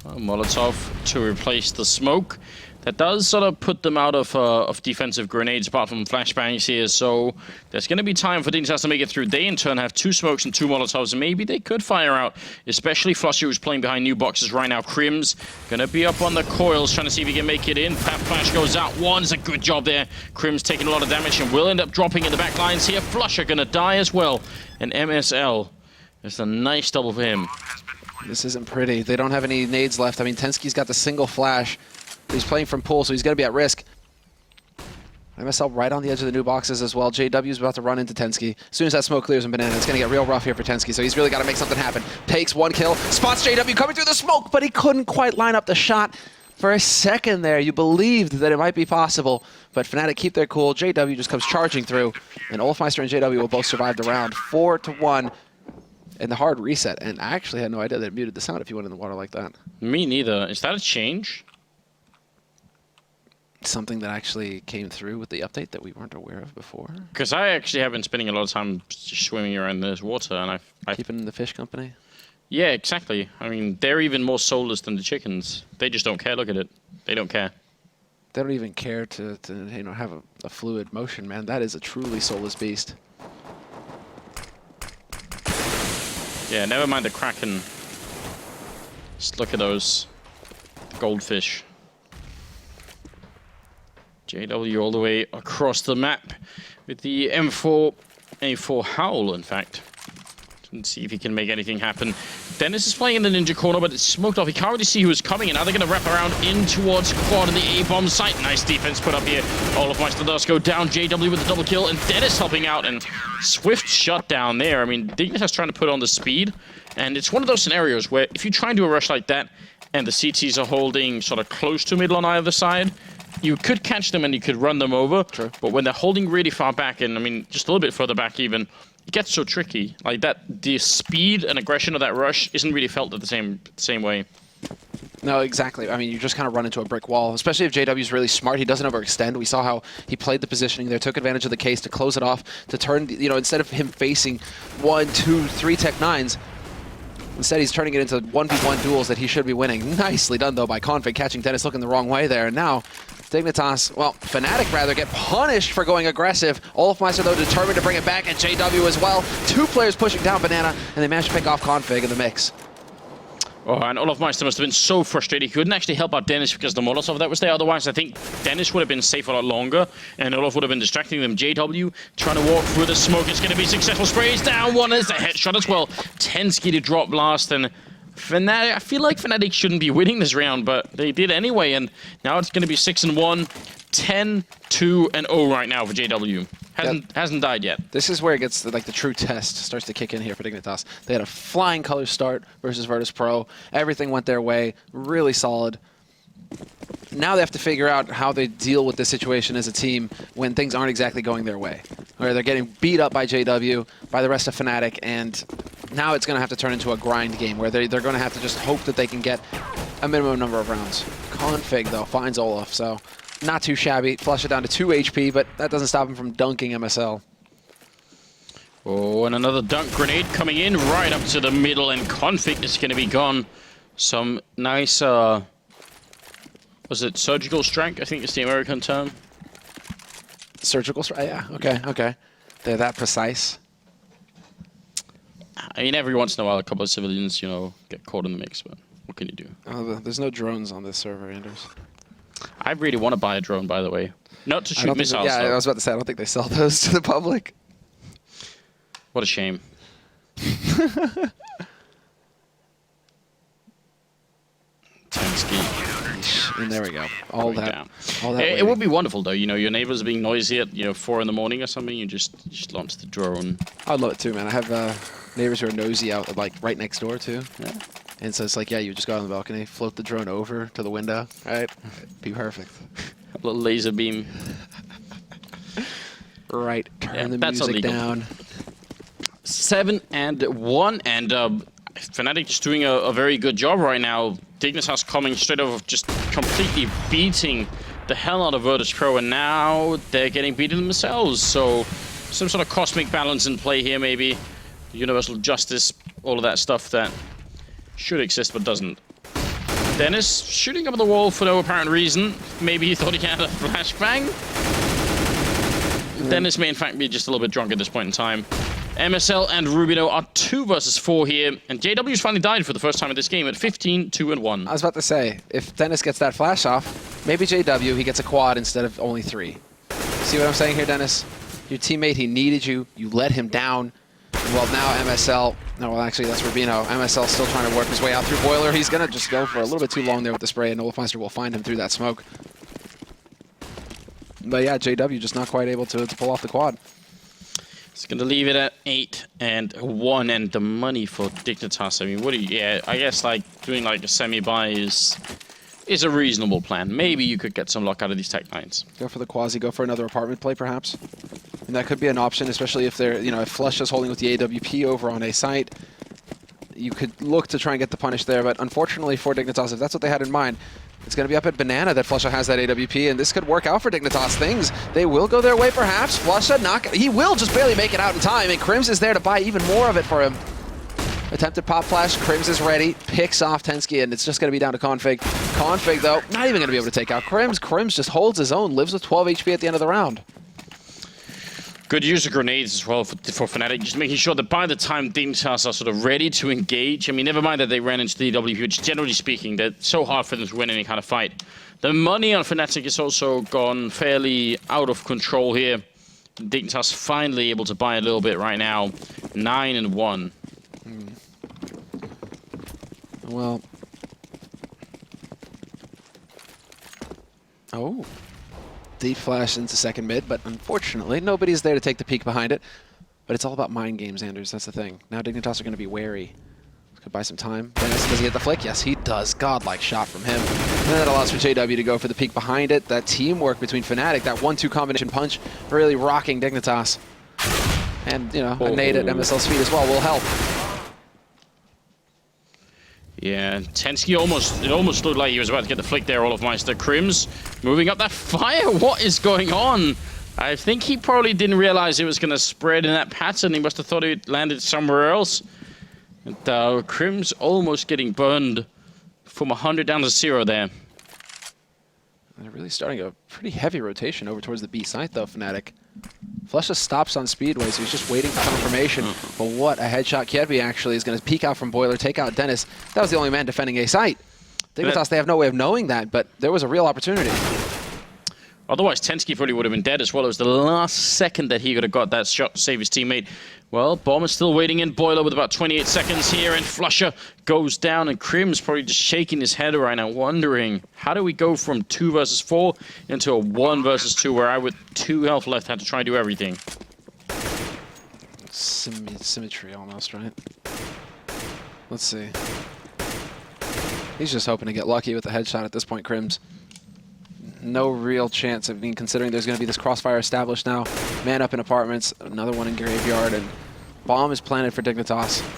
Molotov to replace the smoke. That does sort of put them out of defensive grenades, apart from flashbangs here. So there's going to be time for Dignitas to make it through. They, in turn, have 2 smokes and 2 Molotovs. And maybe they could fire out, especially Flusher, who's playing behind new boxes right now. Crims going to be up on the coils, trying to see if he can make it in. Pat Flash goes out. One's a good job there. Crims taking a lot of damage and will end up dropping in the back lines here. Flusher going to die as well. And MSL, it's a nice double for him. This isn't pretty. They don't have any nades left. I mean, Tensky's got the single flash. He's playing from pool, so he's going to be at risk. MSL right on the edge of the new boxes as well. JW's about to run into Tensky. As soon as that smoke clears in Banana, it's going to get real rough here for Tensky, so he's really got to make something happen. Takes 1 kill, spots JW coming through the smoke, but he couldn't quite line up the shot. For a second there, you believed that it might be possible, but Fnatic keep their cool. JW just comes charging through, and Olafmeister and JW will both survive the round 4-1 in the hard reset. And I actually had no idea that it muted the sound if you went in the water like that. Me neither. Is that a change? Something that actually came through with the update that we weren't aware of before. Because I actually have been spending a lot of time just swimming around this water, and I Keeping the fish company. Yeah, exactly. I mean, they're even more soulless than the chickens. They just don't care. Look at it. They don't care. They don't even care to you know, have a fluid motion, man. That is a truly soulless beast. Yeah, never mind the kraken. Just look at those goldfish. JW all the way across the map with the M4A4 Howl, in fact. Let's see if he can make anything happen. Dennis is playing in the ninja corner, but it's smoked off. He can't really see who's coming, and now they're going to wrap around in towards Quad in the A-bomb site. Nice defense put up here. Olafmeister does go down. JW with the double kill, and Dennis helping out, and swift shutdown there. I mean, Dignitas trying to put on the speed, and it's one of those scenarios where if you try and do a rush like that, and the CTs are holding sort of close to middle on either side, you could catch them and you could run them over. True. But when they're holding really far back, and I mean, just a little bit further back even, it gets so tricky. Like that, the speed and aggression of that rush isn't really felt the same way. No, exactly. I mean, you just kind of run into a brick wall, especially if JW's really smart. He doesn't overextend. We saw how he played the positioning there, took advantage of the case to close it off, to turn, you know, instead of him facing 1, 2, 3 Tech 9s, instead he's turning it into 1v1 duels that he should be winning. Nicely done, though, by Config, catching Dennis looking the wrong way there. And now, Dignitas, well, Fnatic rather, get punished for going aggressive. Olafmeister, though, determined to bring it back, and JW as well. 2 players pushing down Banana, and they managed to pick off Config in the mix. Oh, and Olafmeister must have been so frustrated. He couldn't actually help out Dennis because the Molotov that was there. Otherwise, I think Dennis would have been safe a lot longer, and Olaf would have been distracting them. JW trying to walk through the smoke. It's going to be successful. Sprays down one. It's a headshot as well. Tensky to drop last, and Fnatic, I feel like Fnatic shouldn't be winning this round, but they did anyway, and now it's going to be 6-1, 10-2-0 right now for JW. Hasn't died yet. This is where it gets like the true test starts to kick in here for Dignitas. They had a flying color start versus Virtus Pro. Everything went their way, really solid. Now they have to figure out how they deal with this situation as a team when things aren't exactly going their way. Where they're getting beat up by JW, by the rest of Fnatic, and now it's going to have to turn into a grind game where they're going to have to just hope that they can get a minimum number of rounds. Config, though, finds Olaf, so not too shabby. Flush it down to 2 HP, but that doesn't stop him from dunking MSL. Oh, and another dunk grenade coming in right up to the middle, and Config is going to be gone. Some nice, was it surgical strike? I think it's the American term. Surgical strike? Yeah, okay. They're that precise. I mean, every once in a while, a couple of civilians, you know, get caught in the mix, but what can you do? There's no drones on this server, Anders. I really want to buy a drone, by the way. Not to shoot missiles, yeah, though. I was about to say, I don't think they sell those to the public. What a shame. Tensky. And there we go. All that. It would be wonderful, though. You know, your neighbors are being noisy at 4 in the morning or something. You just launch the drone. I'd love it too, man. I have neighbors who are nosy out, like right next door too. Yeah. And so it's like, yeah, you just go out on the balcony, float the drone over to the window, right? Be perfect. A little laser beam. Right. Turn the that's music illegal. down. 7-1, and Fnatic just doing a very good job right now. Dignitas coming straight over, just completely beating the hell out of Virtus Pro, and now they're getting beaten themselves. So some sort of cosmic balance in play here, maybe. Universal justice, all of that stuff that should exist but doesn't. Dennis shooting up the wall for no apparent reason. Maybe he thought he had a flashbang. Dennis may in fact be just a little bit drunk at this point in time. MSL and Rubino are 2 versus 4 here, and JW's finally died for the first time in this game at 15-2-1. I was about to say, if Dennis gets that flash off, maybe JW, he gets a quad instead of only 3. See what I'm saying here, Dennis? Your teammate, he needed you. You let him down. Well, now MSL, no, well, actually, that's Rubino. MSL still trying to work his way out through Boiler. He's going to just go for a little bit too long there with the spray, and Olafmeister will find him through that smoke. But yeah, JW just not quite able to pull off the quad. It's going to leave it at 8-1, and the money for Dignitas. I mean, what do you... Yeah, I guess, like, doing, like, a semi-buy is is a reasonable plan. Maybe you could get some luck out of these Tech 9s. Go for the quasi, go for another apartment play, perhaps. And that could be an option, especially if they're, if Flush is holding with the AWP over on a site. You could look to try and get the punish there, but unfortunately for Dignitas, if that's what they had in mind, it's going to be up at Banana that Flusha has that AWP, and this could work out for Dignitas. Things, they will go their way perhaps. Flusha, he will just barely make it out in time, and Crims is there to buy even more of it for him. Attempted pop flash, Crims is ready, picks off Tensky, and it's just going to be down to Config. Config, though, not even going to be able to take out Crims. Crims just holds his own, lives with 12 HP at the end of the round. Good use of grenades as well for Fnatic, just making sure that by the time Dignitas are sort of ready to engage, I mean, never mind that they ran into the EWP, which generally speaking, they're so hard for them to win any kind of fight. The money on Fnatic is also gone fairly out of control here. Dignitas finally able to buy a little bit right now. 9-1. Well. Oh. Deep flash into second mid, but unfortunately, nobody's there to take the peek behind it. But it's all about mind games, Anders. That's the thing. Now Dignitas are going to be wary. Could buy some time. Dennis, does he hit the flick? Yes, he does. Godlike shot from him. And that allows for JW to go for the peek behind it. That teamwork between Fnatic, that 1-2 combination punch, really rocking Dignitas. And, a nade at MSL's feet as well will help. Yeah, Tensky almost looked like he was about to get the flick there, Olofmeister. Crims moving up that fire. What is going on? I think he probably didn't realize it was going to spread in that pattern. He must have thought it landed somewhere else. And Crims almost getting burned from 100 down to 0 there. They're really starting a pretty heavy rotation over towards the B site, though, Fnatic. Flusha stops on Speedway, so he's just waiting for confirmation. But what a headshot. Kirby actually is going to peek out from Boiler, take out Dennis. That was the only man defending A site. Dignitas, they have no way of knowing that, but there was a real opportunity. Otherwise, Tensky probably would have been dead as well. It was the last second that he could have got that shot to save his teammate. Well, Bomb is still waiting in Boiler with about 28 seconds here, and Flusha goes down, and Crim's probably just shaking his head right now, wondering, how do we go from 2 versus 4 into a 1 versus 2, where I, with 2 health left, had to try and do everything? Symmetry almost, right? Let's see. He's just hoping to get lucky with the headshot at this point, Crims. No real chance of being, considering there's going to be this crossfire established now. Man up in apartments, another one in Graveyard, and bomb is planted for Dignitas.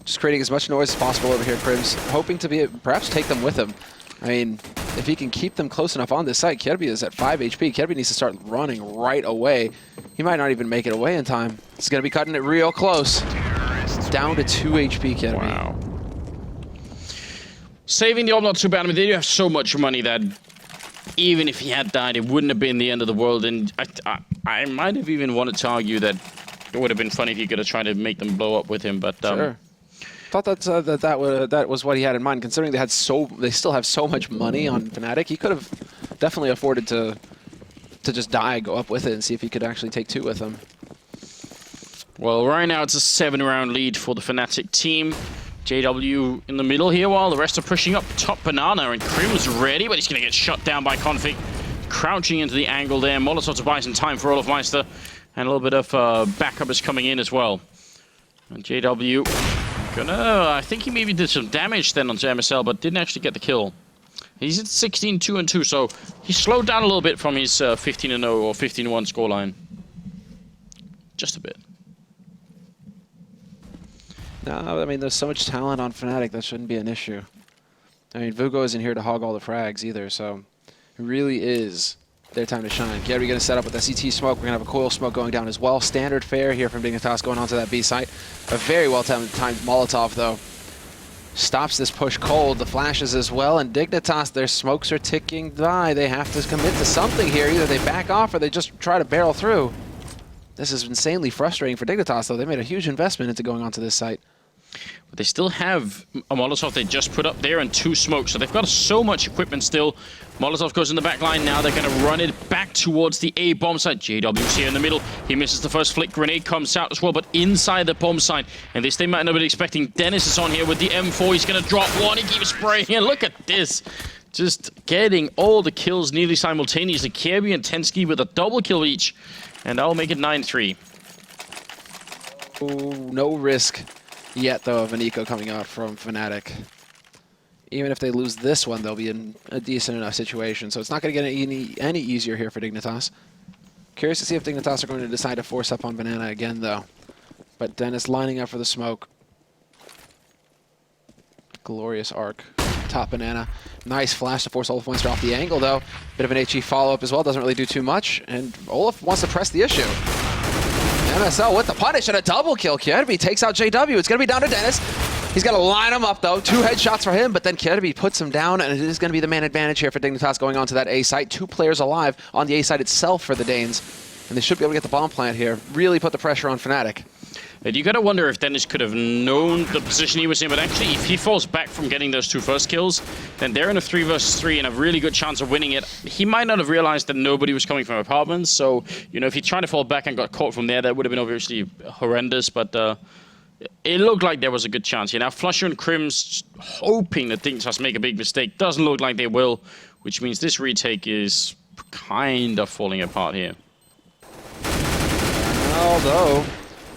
Just creating as much noise as possible over here, Crims, hoping to perhaps take them with him. I mean, if he can keep them close enough on this site, Kirby is at 5 HP. Kirby needs to start running right away. He might not even make it away in time. He's going to be cutting it real close. Down to 2 HP, Kirby. Wow. Saving the orb not too bad. I mean, they do have so much money that even if he had died, it wouldn't have been the end of the world. And I might have even wanted to argue that it would have been funny if he could have tried to make them blow up with him. But sure. Thought that was what he had in mind. Considering they still have so much money on Fnatic, he could have definitely afforded to just die, go up with it, and see if he could actually take 2 with him. Well, right now it's a 7-round lead for the Fnatic team. JW in the middle here while the rest are pushing up top Banana, and Crim's ready, but he's going to get shut down by Config. Crouching into the angle there. Molotov to buy some time for Olofmeister, and a little bit of backup is coming in as well. And JW I think he maybe did some damage then onto MSL, but didn't actually get the kill. He's at 16-2-2, so he slowed down a little bit from his 15-0 or 15-1 scoreline. Just a bit. No, I mean, there's so much talent on Fnatic, that shouldn't be an issue. I mean, Vugo isn't here to hog all the frags either, so it really is their time to shine. Gary going to set up with the CT smoke. We're going to have a coil smoke going down as well. Standard fare here from Dignitas going onto that B site. A very well-timed Molotov, though. Stops this push cold. The flashes as well, and Dignitas, their smokes are ticking by. They have to commit to something here. Either they back off or they just try to barrel through. This is insanely frustrating for Dignitas, though. They made a huge investment into going onto this site. But they still have a Molotov they just put up there and 2 smokes, so they've got so much equipment still. Molotov goes in the back line now. They're going to run it back towards the A bomb site. JW's here in the middle. He misses the first flick. Grenade comes out as well, but inside the bomb site. And this they might not be expecting. Dennis is on here with the M4. He's going to drop one. He keeps spraying. And look at this. Just getting all the kills nearly simultaneously. Kirby and Tensky with a double kill each. And that'll make it 9-3. Oh, no risk yet, though, of an eco coming out from Fnatic. Even if they lose this one, they'll be in a decent enough situation. So it's not going to get any easier here for Dignitas. Curious to see if Dignitas are going to decide to force up on Banana again, though. But Dennis lining up for the smoke. Glorious arc. Top Banana. Nice flash to force Olaf off the angle, though. Bit of an HE follow-up as well. Doesn't really do too much. And Olaf wants to press the issue. MSL with the punish and a double kill. Kierby takes out JW. It's going to be down to Dennis. He's got to line him up, though. 2 headshots for him, but then Kierby puts him down, and it is going to be the man advantage here for Dignitas going on to that A site. 2 players alive on the A site itself for the Danes, and they should be able to get the bomb plant here. Really put the pressure on Fnatic. And you got to wonder if Dennis could have known the position he was in, but actually, if he falls back from getting those 2 first kills, then they're in a 3 versus 3 and a really good chance of winning it. He might not have realized that nobody was coming from apartments, so, you know, if he tried to fall back and got caught from there, that would have been obviously horrendous, but it looked like there was a good chance here. Now, Flusher and Crim's hoping that Dignitas make a big mistake. Doesn't look like they will, which means this retake is kind of falling apart here. Although,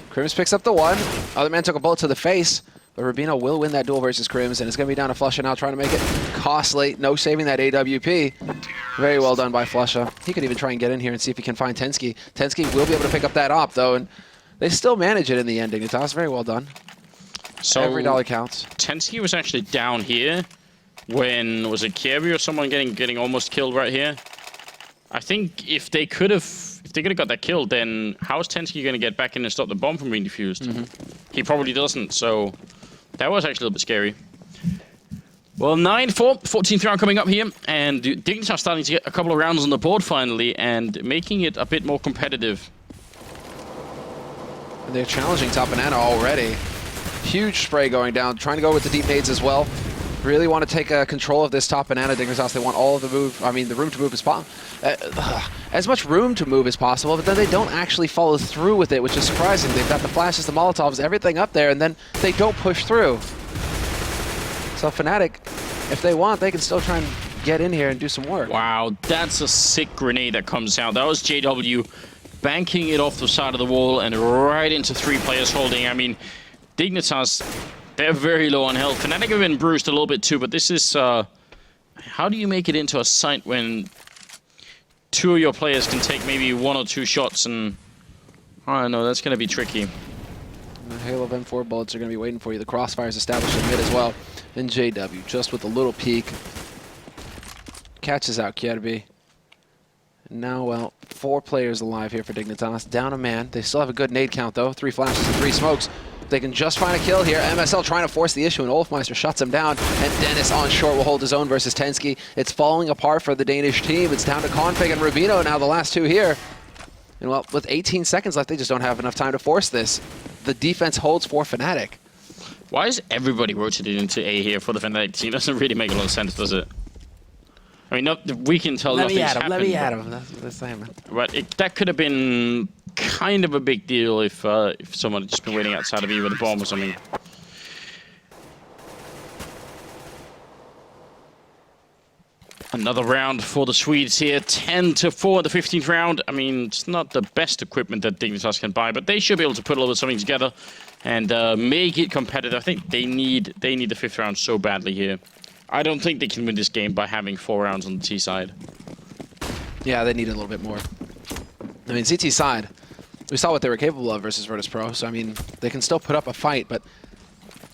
Crims picks up the 1. Other man took a bullet to the face, but Rubino will win that duel versus Crims, and it's going to be down to Flusher now trying to make it costly. No saving that AWP. Very well done by Flusher. He could even try and get in here and see if he can find Tensky. Tensky will be able to pick up that op, though, and they still manage it in the end, Dignitas. Very well done. So every dollar counts. Tensky was actually down here when, was it Kierby or someone getting almost killed right here? I think if they could have got that kill, then how is Tensky going to get back in and stop the bomb from being defused? He probably doesn't, so that was actually a little bit scary. Well, 9-4, 14th round coming up here, and Dignitas starting to get a couple of rounds on the board finally, and making it a bit more competitive. And they're challenging Top Banana already. Huge spray going down, trying to go with the deep nades as well. Really want to take control of this Top Banana Dignitas. They want all of the the room to move as possible. As much room to move as possible, but then they don't actually follow through with it, which is surprising. They've got the flashes, the Molotovs, everything up there, and then they don't push through. So Fnatic, if they want, they can still try and get in here and do some work. Wow, that's a sick grenade that comes out. That was JW banking it off the side of the wall and right into 3 players holding. I mean, Dignitas, they're very low on health. Fnatic have been bruised a little bit too, but this is... how do you make it into a site when 2 of your players can take maybe 1 or 2 shots and... I don't know, that's going to be tricky. The Halo of M4 bullets are going to be waiting for you. The crossfire's established in mid as well. And JW, just with a little peek, catches out Kierby. Now, well, 4 players alive here for Dignitas. Down a man. They still have a good nade count, though. 3 flashes and 3 smokes. They can just find a kill here. MSL trying to force the issue, and Olafmeister shuts him down. And Dennis on short will hold his own versus Tensky. It's falling apart for the Danish team. It's down to Config and Rubino now, the last 2 here. And, well, with 18 seconds left, they just don't have enough time to force this. The defense holds for Fnatic. Why is everybody rotated into A here for the Fnatic team? Doesn't really make a lot of sense, does it? I mean, we can tell nothing's happened. Let me at him. That's what they're saying, man. But that could have been kind of a big deal if someone had just been waiting outside of you with a bomb or something. Another round for the Swedes here. 10-4 in the 15th round. I mean, it's not the best equipment that Dignitas can buy, but they should be able to put a little bit something together and make it competitive. I think they need the 5th round so badly here. I don't think they can win this game by having 4 rounds on the T side. Yeah, they need a little bit more. I mean, CT side, we saw what they were capable of versus Virtus Pro, so I mean, they can still put up a fight, but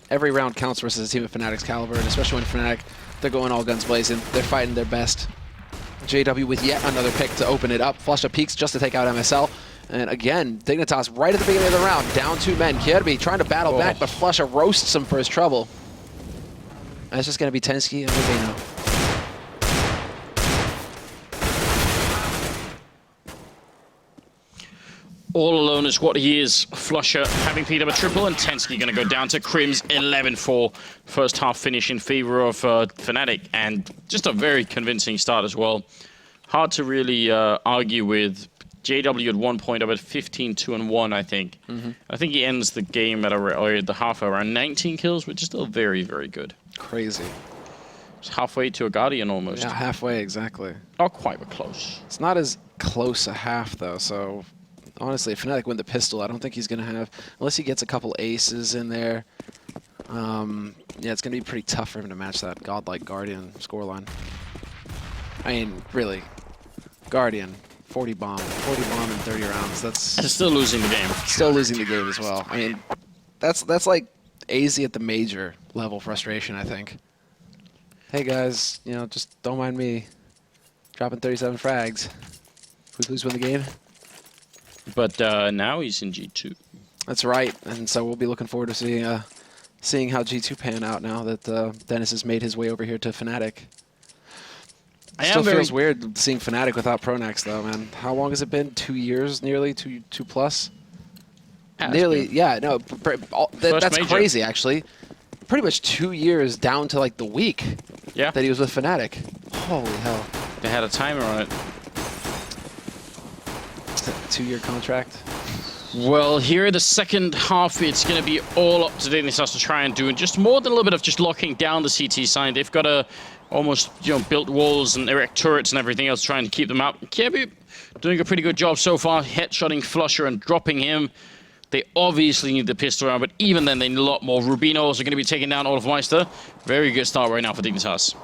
every round counts versus a team of Fnatic's caliber, and especially when Fnatic, they're going all guns blazing. They're fighting their best. JW with yet another pick to open it up. Flusha peeks just to take out MSL. And again, Dignitas right at the beginning of the round, down 2 men. Kierby trying to battle back, but Flusha roasts him for his trouble. And it's just going to be Tensky and Rubino. All alone is what he is. Flusher having picked up a triple, and Tensky going to go down to Crims 11-4. First half finish in favor of Fnatic, and just a very convincing start as well. Hard to really argue with. JW at 1 point up at 15-2-1, I think. I think he ends the game at the half around 19 kills, which is still very, very good. Crazy. It's halfway to a Guardian almost. Yeah, halfway, exactly. Not quite, but close. It's not as close a half, though, so honestly, if Fnatic win the pistol, I don't think he's going to have, unless he gets a couple aces in there, Yeah, it's going to be pretty tough for him to match that godlike Guardian scoreline. I mean, really, Guardian, 40 bomb in 30 rounds. That's Still losing the game. still losing the game as well. I mean, that's like AZ at the major level frustration, I think. Hey guys, you know, just don't mind me dropping 37 frags. Who's win the game? But now he's in G2. That's right, and so we'll be looking forward to seeing how G2 pan out now that Dennis has made his way over here to Fnatic. Still feels weird seeing Fnatic without Pronax though, man. How long has it been? 2 years, nearly two plus. Nearly, yeah. No, that's major. crazy actually. Pretty much 2 years down to like the week Yeah, that he was with Fnatic. Holy hell! they had a timer on it. 2-year contract. Well, here the second half, it's going to be all up to Dignitas to try and do, and just more than a little bit of just locking down the CT side. They've got to almost, you know, build walls and erect turrets and everything else, trying to keep them out. Kirby doing a pretty good job so far, headshotting Flusher and dropping him. They obviously need the pistol round, but even then they need a lot more. Rubinos are going to be taking down Olofmeister. Very good start right now for Dignitas.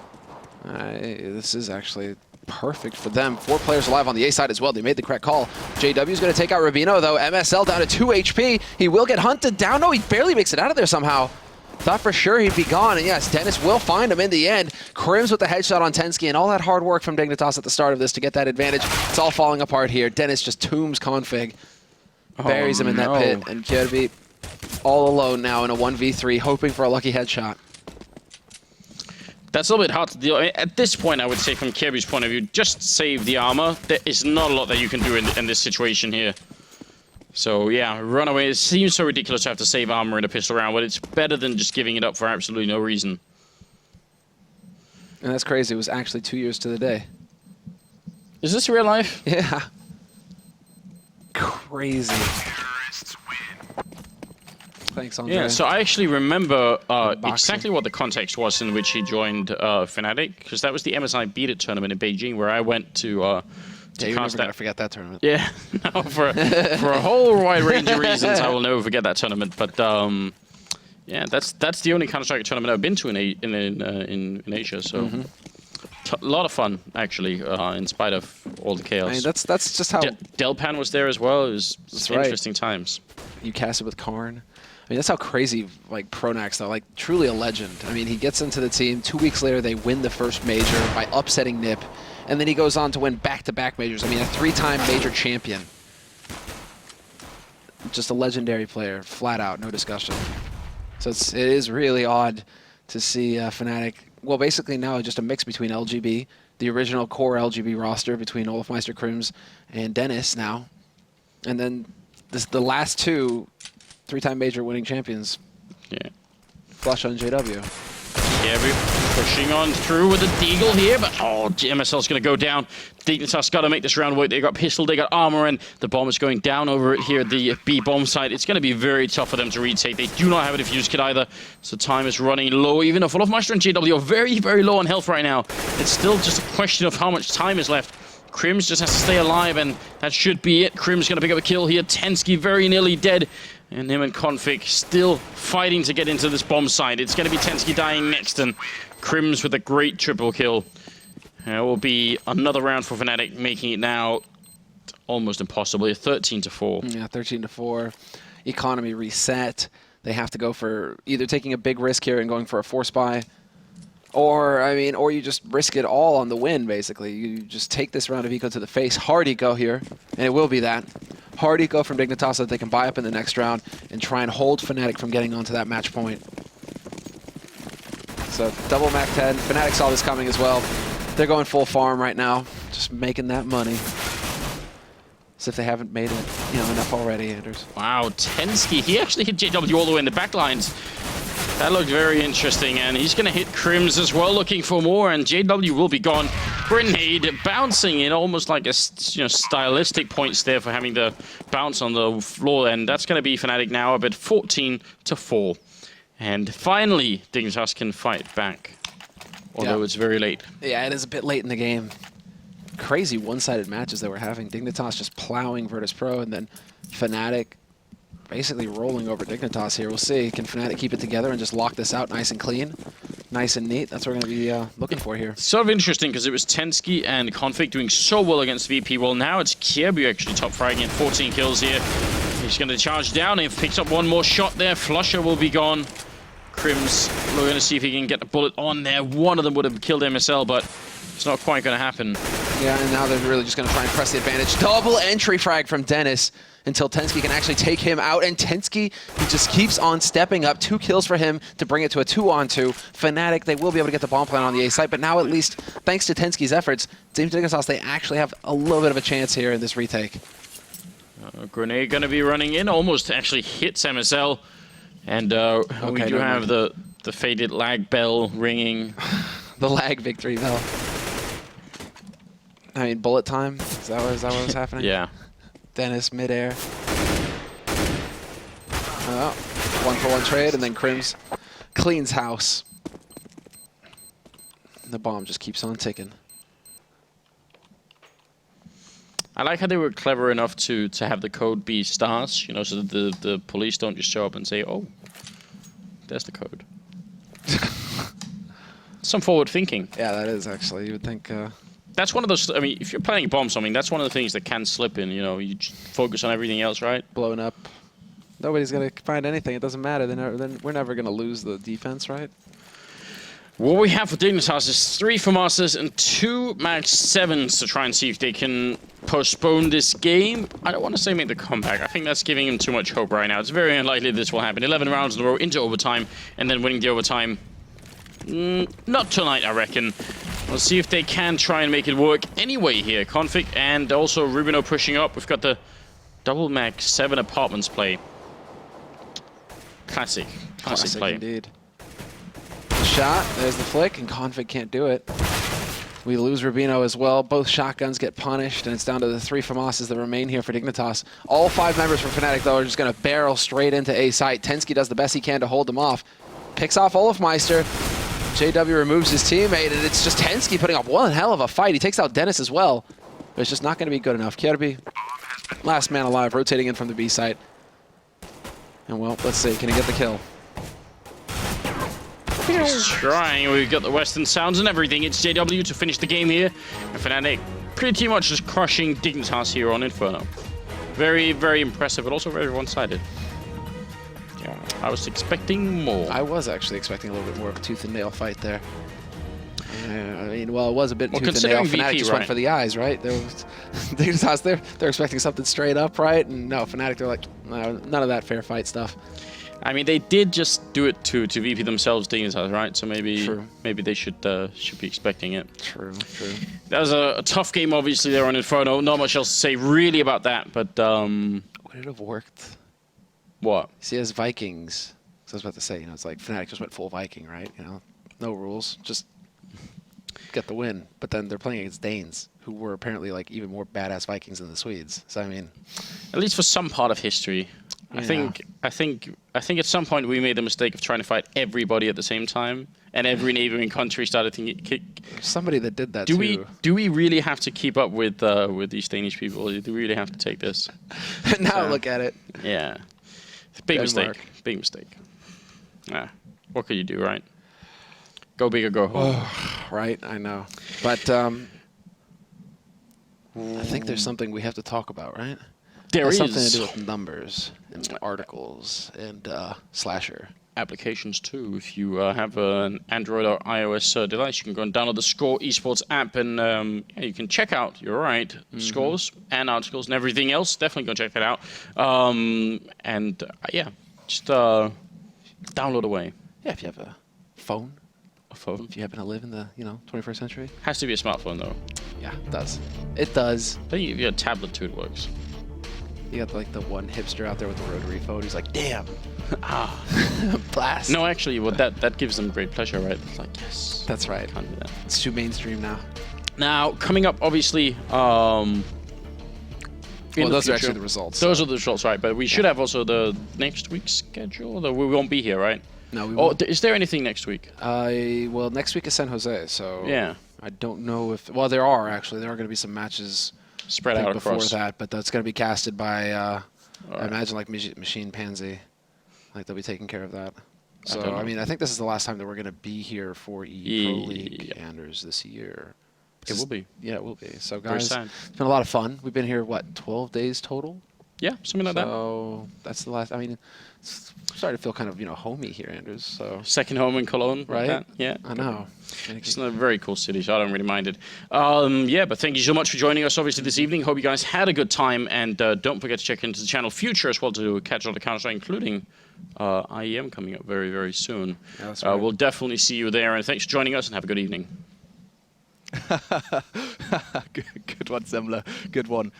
This is actually perfect for them. 4 players alive on the A side as well. They made the correct call. JW is going to take out Rubino, though. MSL down to 2 HP. He will get hunted down. No, he barely makes it out of there somehow. Thought for sure he'd be gone. And yes, Dennis will find him in the end. Krims with the headshot on Tensky, and all that hard work from Dignitas at the start of this to get that advantage. It's all falling apart here. Dennis just tombs Config. Buries him in that pit. And Kirby all alone now in a 1v3, hoping for a lucky headshot. That's a little bit hard to deal. At this point, I would say from Kirby's point of view, just save the armor. There is not a lot that you can do in this situation here. So yeah, run away. It seems so ridiculous to have to save armor in a pistol round, but it's better than just giving it up for absolutely no reason. And that's crazy. It was actually 2 years to the day. Is this real life? Yeah. Crazy. Thanks, Andre. Yeah, so I actually remember exactly what the context was in which he joined Fnatic, because that was the MSI Beat It tournament in Beijing, where I went to yeah, you're never cast gonna that. forget that tournament. Yeah, no, for a whole wide range of reasons, I will never forget that tournament. But yeah, that's the only Counter-Strike tournament I've been to in Asia. So a lot of fun, actually, in spite of all the chaos. I mean, that's just how Delpan was there as well. It was right. interesting times. you cast it with Karn. I mean, that's how crazy, like, Pronax, though. Like, truly a legend. I mean, he gets into the team. 2 weeks later, they win the first major by upsetting NiP. And then he goes on to win back-to-back majors. I mean, a 3-time major champion. Just a legendary player, flat out, no discussion. So it is really odd to see Fnatic, well, basically now just a mix between LGB, the original core LGB roster between Olofmeister, Krims, and Dennis now. And then the last two 3-time major winning champions. Yeah. Flush on JW. Yeah, we're pushing on through with the Deagle here, but MSL's going to go down. Dignitas got to make this round work. They got pistol, they got armor, and the bomb is going down over it here at the B bomb site. It's going to be very tough for them to retake. They do not have a defuse kit either, so time is running low. Even if Olofmeister and JW are very, very low on health right now, it's still just a question of how much time is left. Krims just has to stay alive, and that should be it. Krims going to pick up a kill here. Tensky very nearly dead. And him and Config still fighting to get into this bomb site. It's going to be Tensky dying next, and Krims with a great triple kill. It will be another round for Fnatic, making it now almost impossible. 13-4. Yeah, 13-4. Economy reset. They have to go for either taking a big risk here and going for a force buy, or, I mean, or you just risk it all on the win, basically. You just take this round of eco to the face. Hard eco here, and it will be that. Hard eco from Dignitas so that they can buy up in the next round and try and hold Fnatic from getting onto that match point. So, double Mac 10. Fnatic saw this coming as well. They're going full farm right now, just making that money. As if they haven't made it, enough already, Anders. Wow, Tensky, he actually hit JW all the way in the back lines. That looked very interesting, and he's going to hit Krims as well, looking for more, and JW will be gone. Grenade bouncing in almost like a stylistic points there for having the bounce on the floor, and that's going to be Fnatic now a bit 14-4. And finally, Dignitas can fight back, although it's very late. Yeah, it is a bit late in the game. Crazy one-sided matches that we're having. Dignitas just plowing Virtus Pro, and then Fnatic basically rolling over Dignitas here. We'll see. Can Fnatic keep it together and just lock this out nice and clean? Nice and neat. That's what we're going to be looking for here. Sort of interesting because it was Tensky and Config doing so well against VP. Well, now it's Kierby actually top fragging at 14 kills here. He's going to charge down and picks up one more shot there. Flusher will be gone. Crims, we're going to see if he can get the bullet on there. One of them would have killed MSL, but it's not quite going to happen. Yeah, and now they're really just going to try and press the advantage. Double entry frag from Dennis until Tensky can actually take him out. And Tensky, he just keeps on stepping up. 2 kills for him to bring it to a 2-on-2. Fnatic, they will be able to get the bomb plant on the A site, but now at least, thanks to Tensky's efforts, Team Dignitas, they actually have a little bit of a chance here in this retake. Grenade going to be running in, almost actually hits MSL. And we do have the faded lag bell ringing. The lag victory bell. I mean, bullet time? Is that what was happening? Yeah. Dennis midair. Oh, 1-for-1 trade, and then Crims cleans house. The bomb just keeps on ticking. I like how they were clever enough to have the code be stars, you know, so that the police don't just show up and say, oh, there's the code. Some forward thinking. Yeah, that is actually. You would think. That's one of those. I mean, if you're planning a bomb, I mean, that's one of the things that can slip in. You know, you just focus on everything else, right? Blowing up. Nobody's gonna find anything. It doesn't matter. Then we're never gonna lose the defense, right? What we have for Dignitas is 3 FAMASas and 2 max 7s to try and see if they can postpone this game. I don't want to say make the comeback. I think that's giving them too much hope right now. It's very unlikely this will happen. 11 rounds in a row into overtime and then winning the overtime. Not tonight, I reckon. We'll see if they can try and make it work anyway here. Config and also Rubino pushing up. We've got the double max 7 apartments play. Classic play. Indeed. Shot, there's the flick, and Config can't do it. We lose Rubino as well. Both shotguns get punished, and it's down to the 3 FAMASas that remain here for Dignitas. All 5 members from Fnatic, though, are just going to barrel straight into A site. Tensky does the best he can to hold them off. Picks off Olafmeister. JW removes his teammate, and it's just Tensky putting up one hell of a fight. He takes out Dennis as well, but it's just not going to be good enough. Kierby, last man alive, rotating in from the B site. And, well, let's see. Can he get the kill? He's trying. We've got the Western sounds and everything. It's JW to finish the game here. And Fnatic pretty much just crushing Dignitas here on Inferno. Very, very impressive, but also very one-sided. Yeah, I was expecting more. I was actually expecting a little bit more of a tooth and nail fight there. I mean, well, it was a bit tooth and nail. Fnatic VP, just went for the eyes, right? Dignitas, they're expecting something straight up, right? And no, Fnatic, they're like, no, none of that fair fight stuff. I mean, they did just do it to VP themselves, Dignitas, right? So maybe they should be expecting it. True. That was a tough game, obviously, there on Inferno. Not much else to say really about that, but would it have worked? What? See, as Vikings, so I was about to say, you know, it's like Fnatic just went full Viking, right? You know, no rules, just get the win. But then they're playing against Danes, who were apparently like even more badass Vikings than the Swedes. So I mean, at least for some part of history. Yeah. I think at some point we made the mistake of trying to fight everybody at the same time, and every neighboring country started thinking. Somebody that did that too. Do we really have to keep up with these Danish people? Do we really have to take this? Now look at it. Yeah, big Denmark. mistake. Big mistake. What could you do, right? Go big or go home. Right, I know, but I think there's something we have to talk about, right? There is something to do with numbers and articles and slasher. Applications too. If you have an Android or iOS device, you can go and download the Score Esports app, and you can check out. You're right, scores and articles and everything else. Definitely go check that out. Yeah, just download away. Yeah, if you have a phone. Phone. If you happen to live in the 21st century. Has to be a smartphone though. Yeah, it does. It does. I think if you have a tablet too, it works. You got like the one hipster out there with the rotary phone who's like, damn. Blast. No, actually, well, that gives them great pleasure, right? It's like, yes. That's right. Can't do that. It's too mainstream now. Now, coming up, obviously, well, those future, are actually the results. Those are the results, right? But we should have also the next week's schedule, though we won't be here, right? No, we won't. Is there anything next week? Well, next week is San Jose, so yeah. I don't know if... Well, there are, actually. There are going to be some matches spread out before across that, but that's going to be casted by I imagine like Machine Pansy, like they'll be taking care of that. So don't know. I mean, I think this is the last time that we're going to be here for Pro League, Yeah. Anders, this year. It will be. Yeah, it will be. So Very guys, sad. it's been a lot of fun. We've been here what, 12 days total? Yeah, something like that. So that's the last. I mean, it's starting to feel kind of homey here, Anders. So Second home in Cologne, like right? that. Yeah. I know. It's a very cool city, so I don't really mind it. Yeah, but thank you so much for joining us, obviously, this evening. Hope you guys had a good time, and don't forget to check into the channel Future as well to catch all the Counter-Strike, including IEM coming up very, very soon. Yeah, that's right. We'll definitely see you there, and thanks for joining us, and have a good evening. Good one, Semler. Good one.